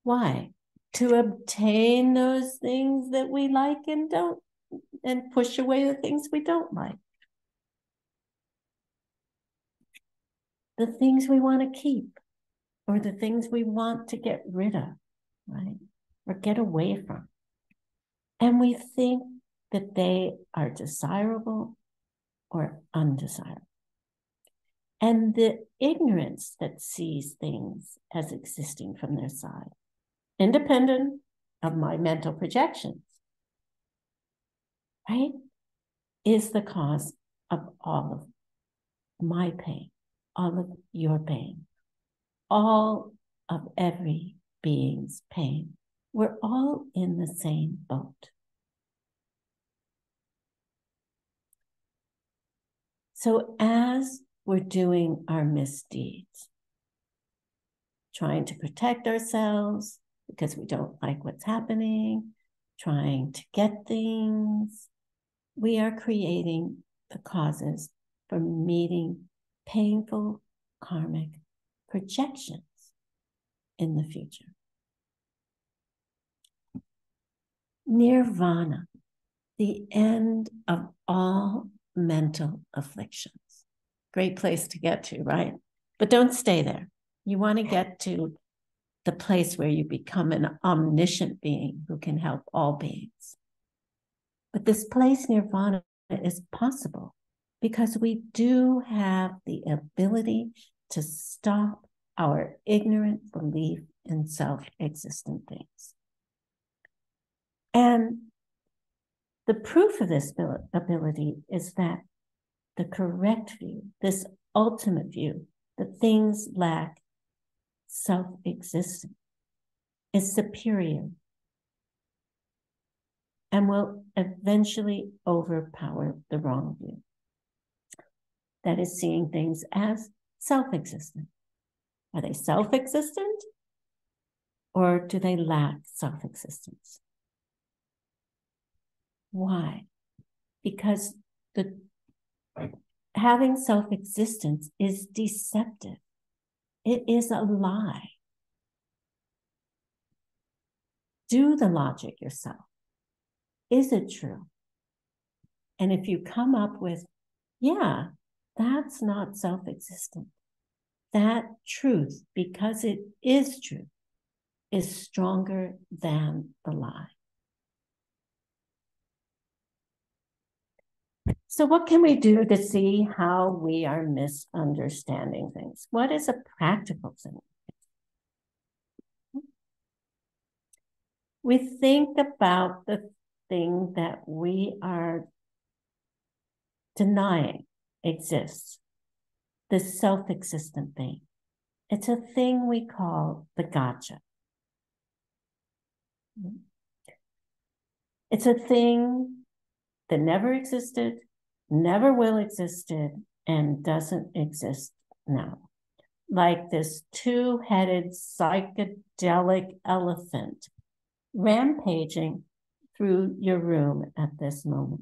Why? To obtain those things that we like and don't, and push away the things we don't like. The things we want to keep, or the things we want to get rid of, right? Or get away from. And we think that they are desirable or undesirable. And the ignorance that sees things as existing from their side, independent of my mental projections, right, is the cause of all of my pain, all of your pain, all of every being's pain. We're all in the same boat. So as we're doing our misdeeds, trying to protect ourselves because we don't like what's happening, trying to get things, we are creating the causes for meeting painful karmic projections in the future. Nirvana, the end of all mental afflictions. Great place to get to, right? But don't stay there. You want to get to the place where you become an omniscient being who can help all beings. But this place, nirvana, is possible because we do have the ability to stop our ignorant belief in self-existent things. And the proof of this ability is that the correct view, this ultimate view, that things lack self-existence, is superior and will eventually overpower the wrong view. That is seeing things as self-existent. Are they self-existent or do they lack self-existence? Why? Because having self-existence is deceptive. It is a lie. Do the logic yourself. Is it true? And if you come up with, yeah, that's not self-existent. That truth, because it is true, is stronger than the lie. So what can we do to see how we are misunderstanding things? What is a practical thing? We think about the thing that we are denying exists, the self-existent thing. It's a thing we call the gotcha. It's a thing that never existed, never will existed, and doesn't exist now. Like this two-headed psychedelic elephant rampaging through your room at this moment.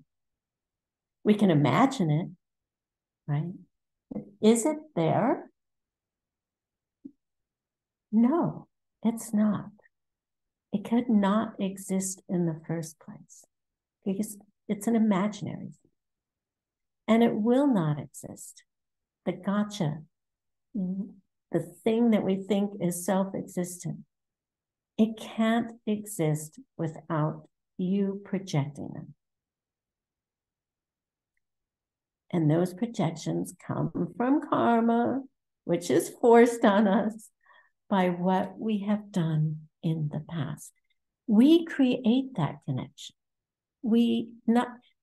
We can imagine it, right? Is it there? No, it's not. It could not exist in the first place because it's an imaginary thing. And it will not exist. The gotcha, the thing that we think is self-existent, it can't exist without you projecting them. And those projections come from karma, which is forced on us by what we have done in the past. We create that connection.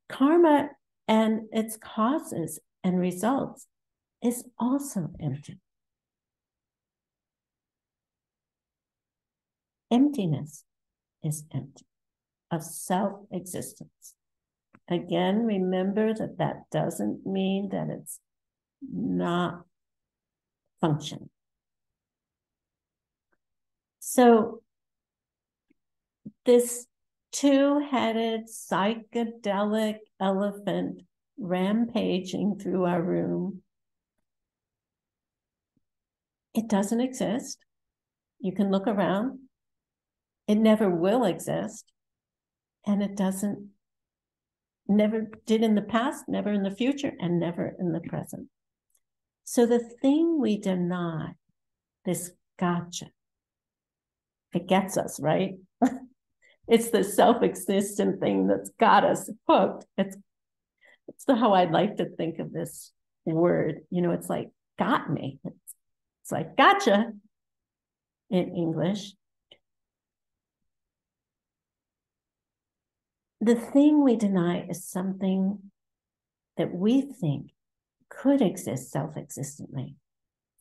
Karma and its causes and results is also empty. Emptiness is empty of self-existence. Again, remember that that doesn't mean that it's not functioning. So this two-headed psychedelic elephant rampaging through our room, it doesn't exist. You can look around. It never will exist. And it never did in the past, never in the future, and never in the present. So the thing we deny, this gotcha, it gets us, right? It's the self-existent thing that's got us hooked. It's how I'd like to think of this word. You know, it's like got me. It's like gotcha in English. The thing we deny is something that we think could exist self-existently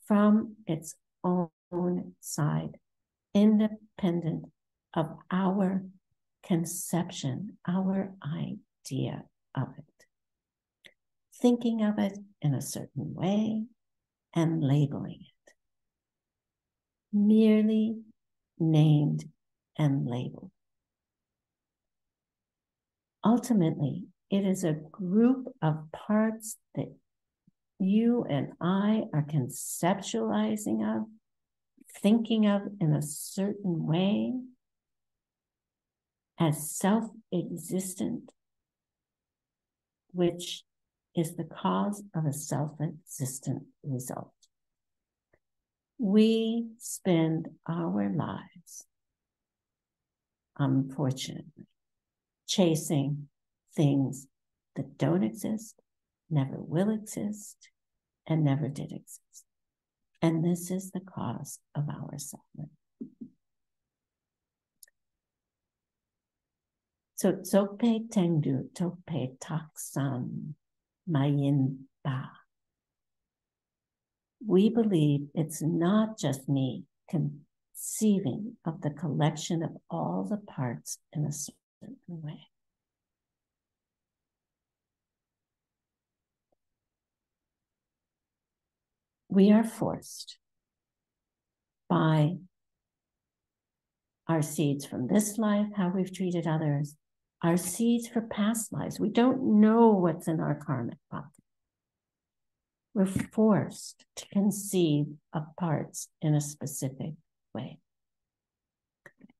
from its own side, independent of our conception, our idea of it. Thinking of it in a certain way and labeling it. Merely named and labeled. Ultimately, it is a group of parts that you and I are conceptualizing of, thinking of in a certain way as self-existent, which is the cause of a self-existent result. We spend our lives, unfortunately, chasing things that don't exist, never will exist, and never did exist. And this is the cause of our suffering. So Dzogchen Tengdu Tokpe Taksan Mayin Ba. We believe it's not just me conceiving of the collection of all the parts in a certain way. We are forced by our seeds from this life, how we've treated others, our seeds for past lives. We don't know what's in our karmic pocket. We're forced to conceive of parts in a specific way.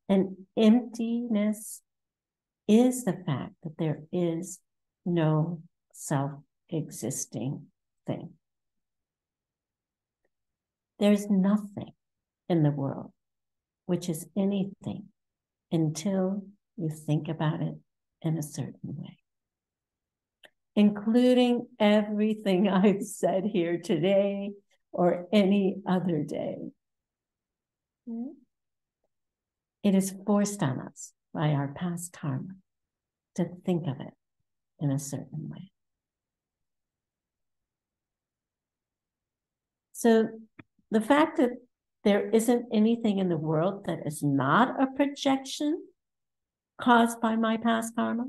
And emptiness is the fact that there is no self self-existing thing. There's nothing in the world which is anything until you think about it in a certain way, including everything I've said here today or any other day. It is forced on us by our past karma to think of it in a certain way. So the fact that there isn't anything in the world that is not a projection caused by my past karma,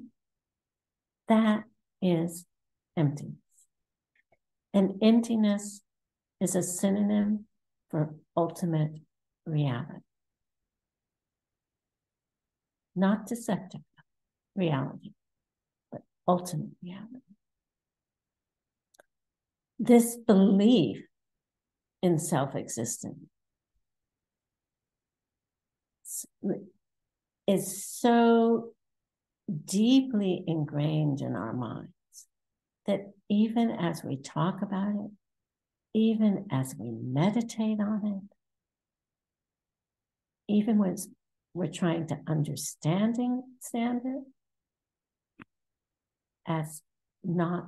that is emptiness. And emptiness is a synonym for ultimate reality. Not deceptive reality, but ultimate reality. This belief in self-existence is so deeply ingrained in our minds that even as we talk about it, even as we meditate on it, even when we're trying to understand it as not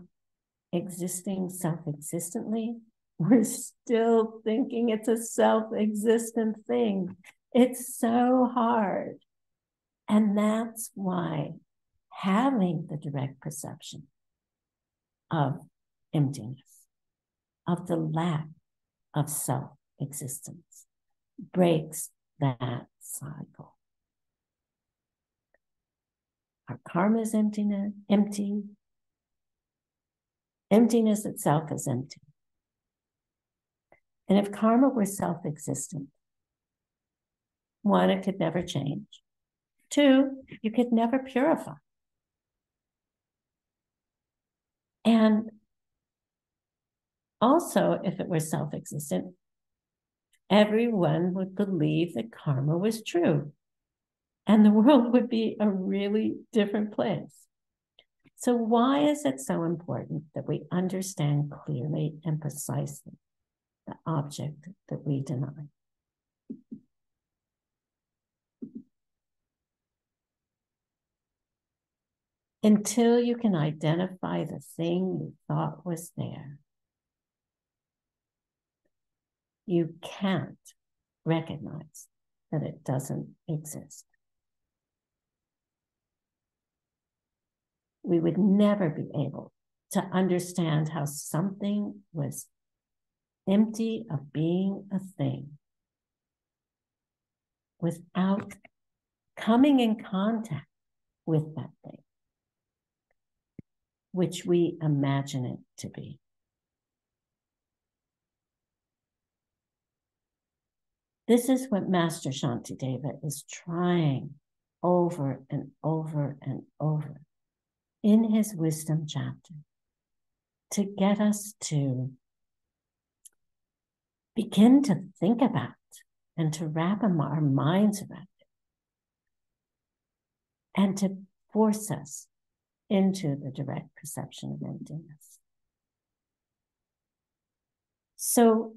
existing self-existently, we're still thinking it's a self-existent thing. It's so hard. And that's why having the direct perception of emptiness, of the lack of self-existence, breaks that cycle. Our karma is empty. Emptiness itself is empty. And if karma were self-existent, one, it could never change. Two, you could never purify. And also, if it were self-existent, everyone would believe that karma was true. And the world would be a really different place. So why is it so important that we understand clearly and precisely the object that we deny? Until you can identify the thing you thought was there, you can't recognize that it doesn't exist. We would never be able to understand how something was empty of being a thing without coming in contact with that thing, which we imagine it to be. This is what Master Shantideva is trying over and over and over in his wisdom chapter to get us to begin to think about and to wrap our minds around it and to force us into the direct perception of emptiness. So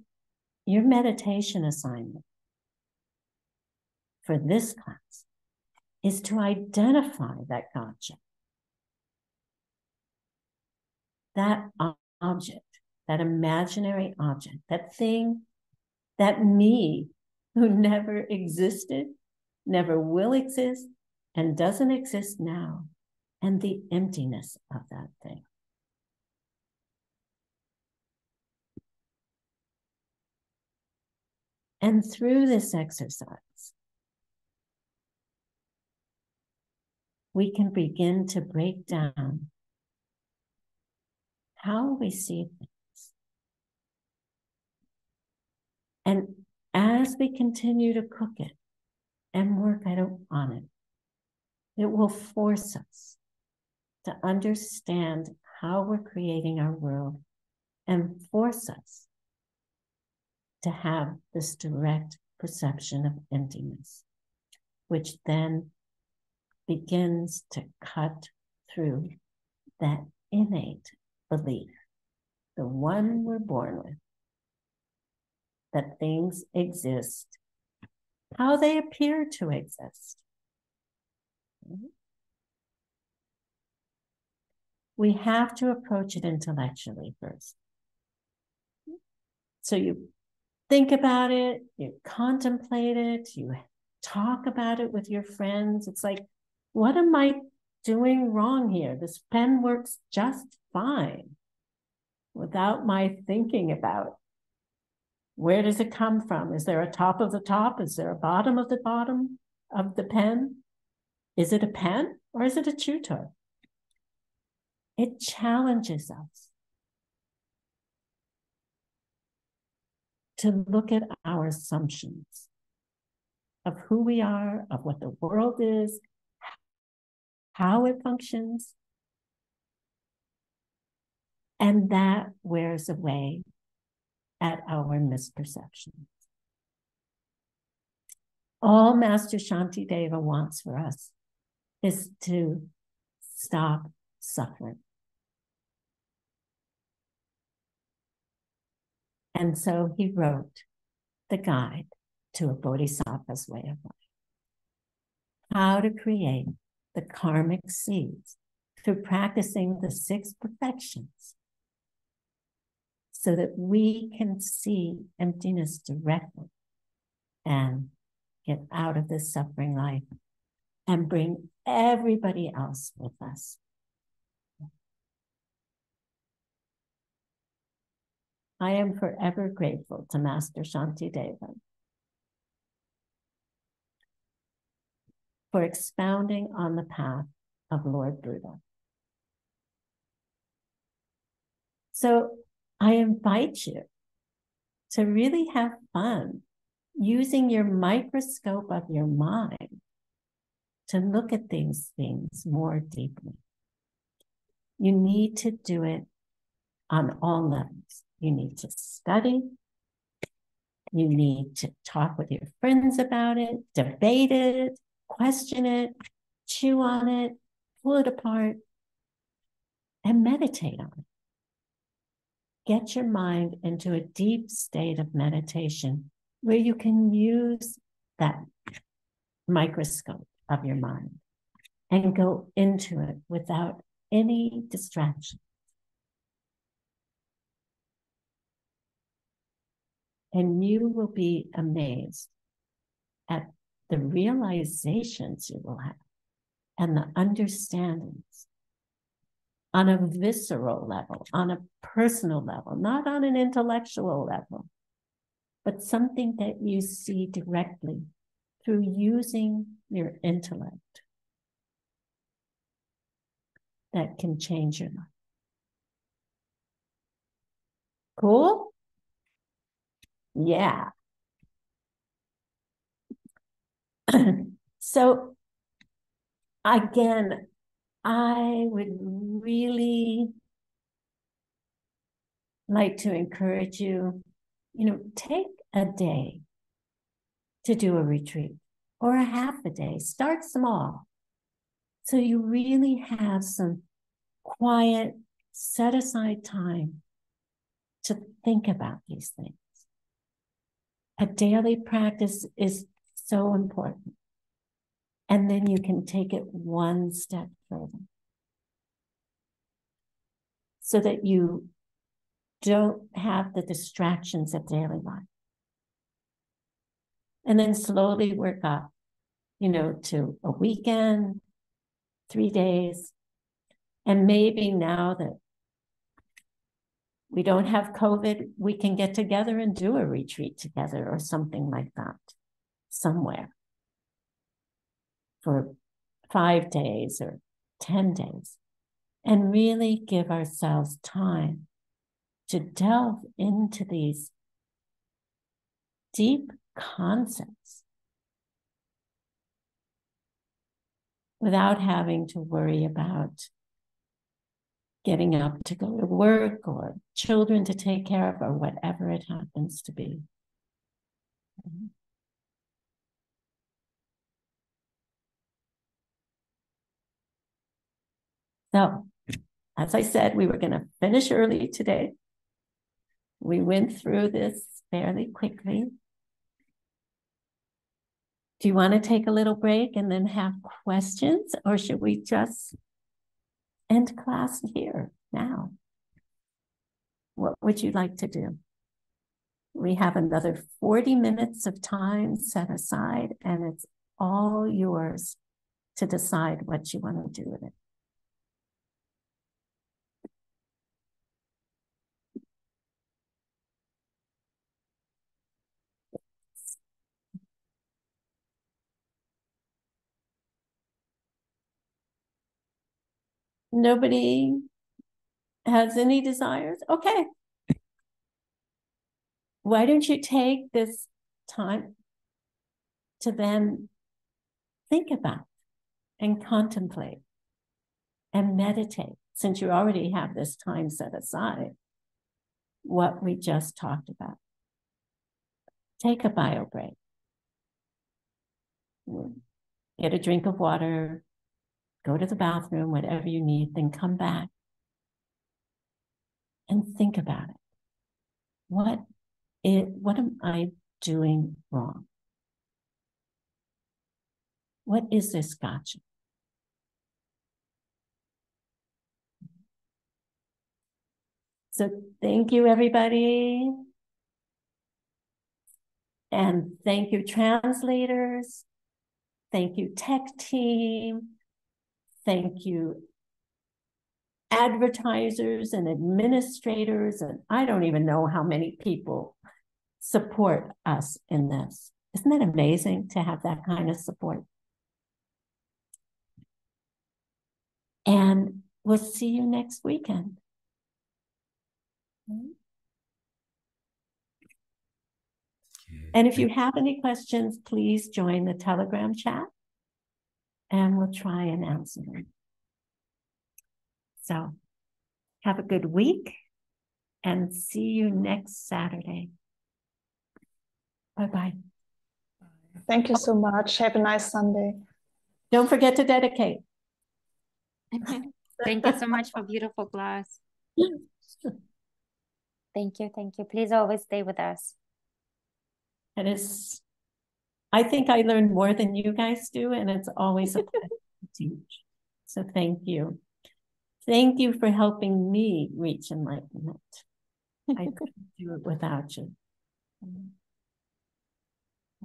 your meditation assignment for this class is to identify that gotcha, that object, that imaginary object, that thing, that me who never existed, never will exist, and doesn't exist now, and the emptiness of that thing. And through this exercise, we can begin to break down how we see things. And as we continue to cook it and work on it, it will force us to understand how we're creating our world and force us to have this direct perception of emptiness, which then begins to cut through that innate belief the one we're born with, that things exist, how they appear to exist. We have to approach it intellectually first. So you think about it, you contemplate it, you talk about it with your friends. It's like, what am I doing wrong here? This pen works just fine without my thinking about where does it come from? Is there a top of the top? Is there a bottom of the pen? Is it a pen or is it a chew toy? It challenges us to look at our assumptions of who we are, of what the world is, how it functions. And that wears away at our misperceptions. All Master Shantideva wants for us is to stop suffering. And so he wrote the guide to a bodhisattva's way of life. How to create the karmic seeds through practicing the 6 perfections so that we can see emptiness directly and get out of this suffering life and bring everybody else with us. I am forever grateful to Master Shantideva for expounding on the path of Lord Buddha. So I invite you to really have fun using your microscope of your mind to look at these things more deeply. You need to do it on all levels. You need to study. You need to talk with your friends about it, debate it, question it, chew on it, pull it apart, and meditate on it. Get your mind into a deep state of meditation where you can use that microscope of your mind and go into it without any distraction. And you will be amazed at the realizations you will have and the understandings on a visceral level, on a personal level, not on an intellectual level, but something that you see directly through using your intellect that can change your life. Cool? Yeah. So again, I would really like to encourage you, take a day to do a retreat or a half a day. Start small. So you really have some quiet, set aside time to think about these things. A daily practice is so important. And then you can take it one step further so that you don't have the distractions of daily life. And then slowly work up, to a weekend, 3 days. And maybe now that we don't have COVID, we can get together and do a retreat together or something like that somewhere for 5 days or 10 days and really give ourselves time to delve into these deep concepts without having to worry about getting up to go to work or children to take care of or whatever it happens to be. So, as I said, we were going to finish early today We went through this fairly quickly. Do you want to take a little break and then have questions, or should we just end class here now? What would you like to do? We have another 40 minutes of time set aside, and it's all yours to decide what you want to do with it. Nobody has any desires? Okay. Why don't you take this time to then think about and contemplate and meditate, since you already have this time set aside, what we just talked about. Take a bio break. Get a drink of water, go to the bathroom, whatever you need, then come back and think about it. What am I doing wrong? What is this gotcha? So thank you, everybody. And thank you, translators. Thank you, tech team. Thank you, advertisers and administrators. And I don't even know how many people support us in this. Isn't that amazing to have that kind of support? And we'll see you next weekend. And if you have any questions, please join the Telegram chat and we'll try and answer them. So have a good week and see you next Saturday. Bye-bye. Thank you so much. Have a nice Sunday. Don't forget to dedicate. Thank you so much for beautiful class. Thank you. Thank you. Please always stay with us. I think I learned more than you guys do, and it's always a pleasure to teach. So thank you. Thank you for helping me reach enlightenment. I couldn't do it without you.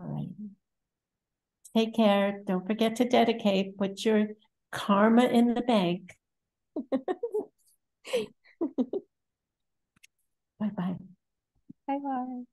All right. Take care. Don't forget to dedicate. Put your karma in the bank. Bye-bye. Bye-bye.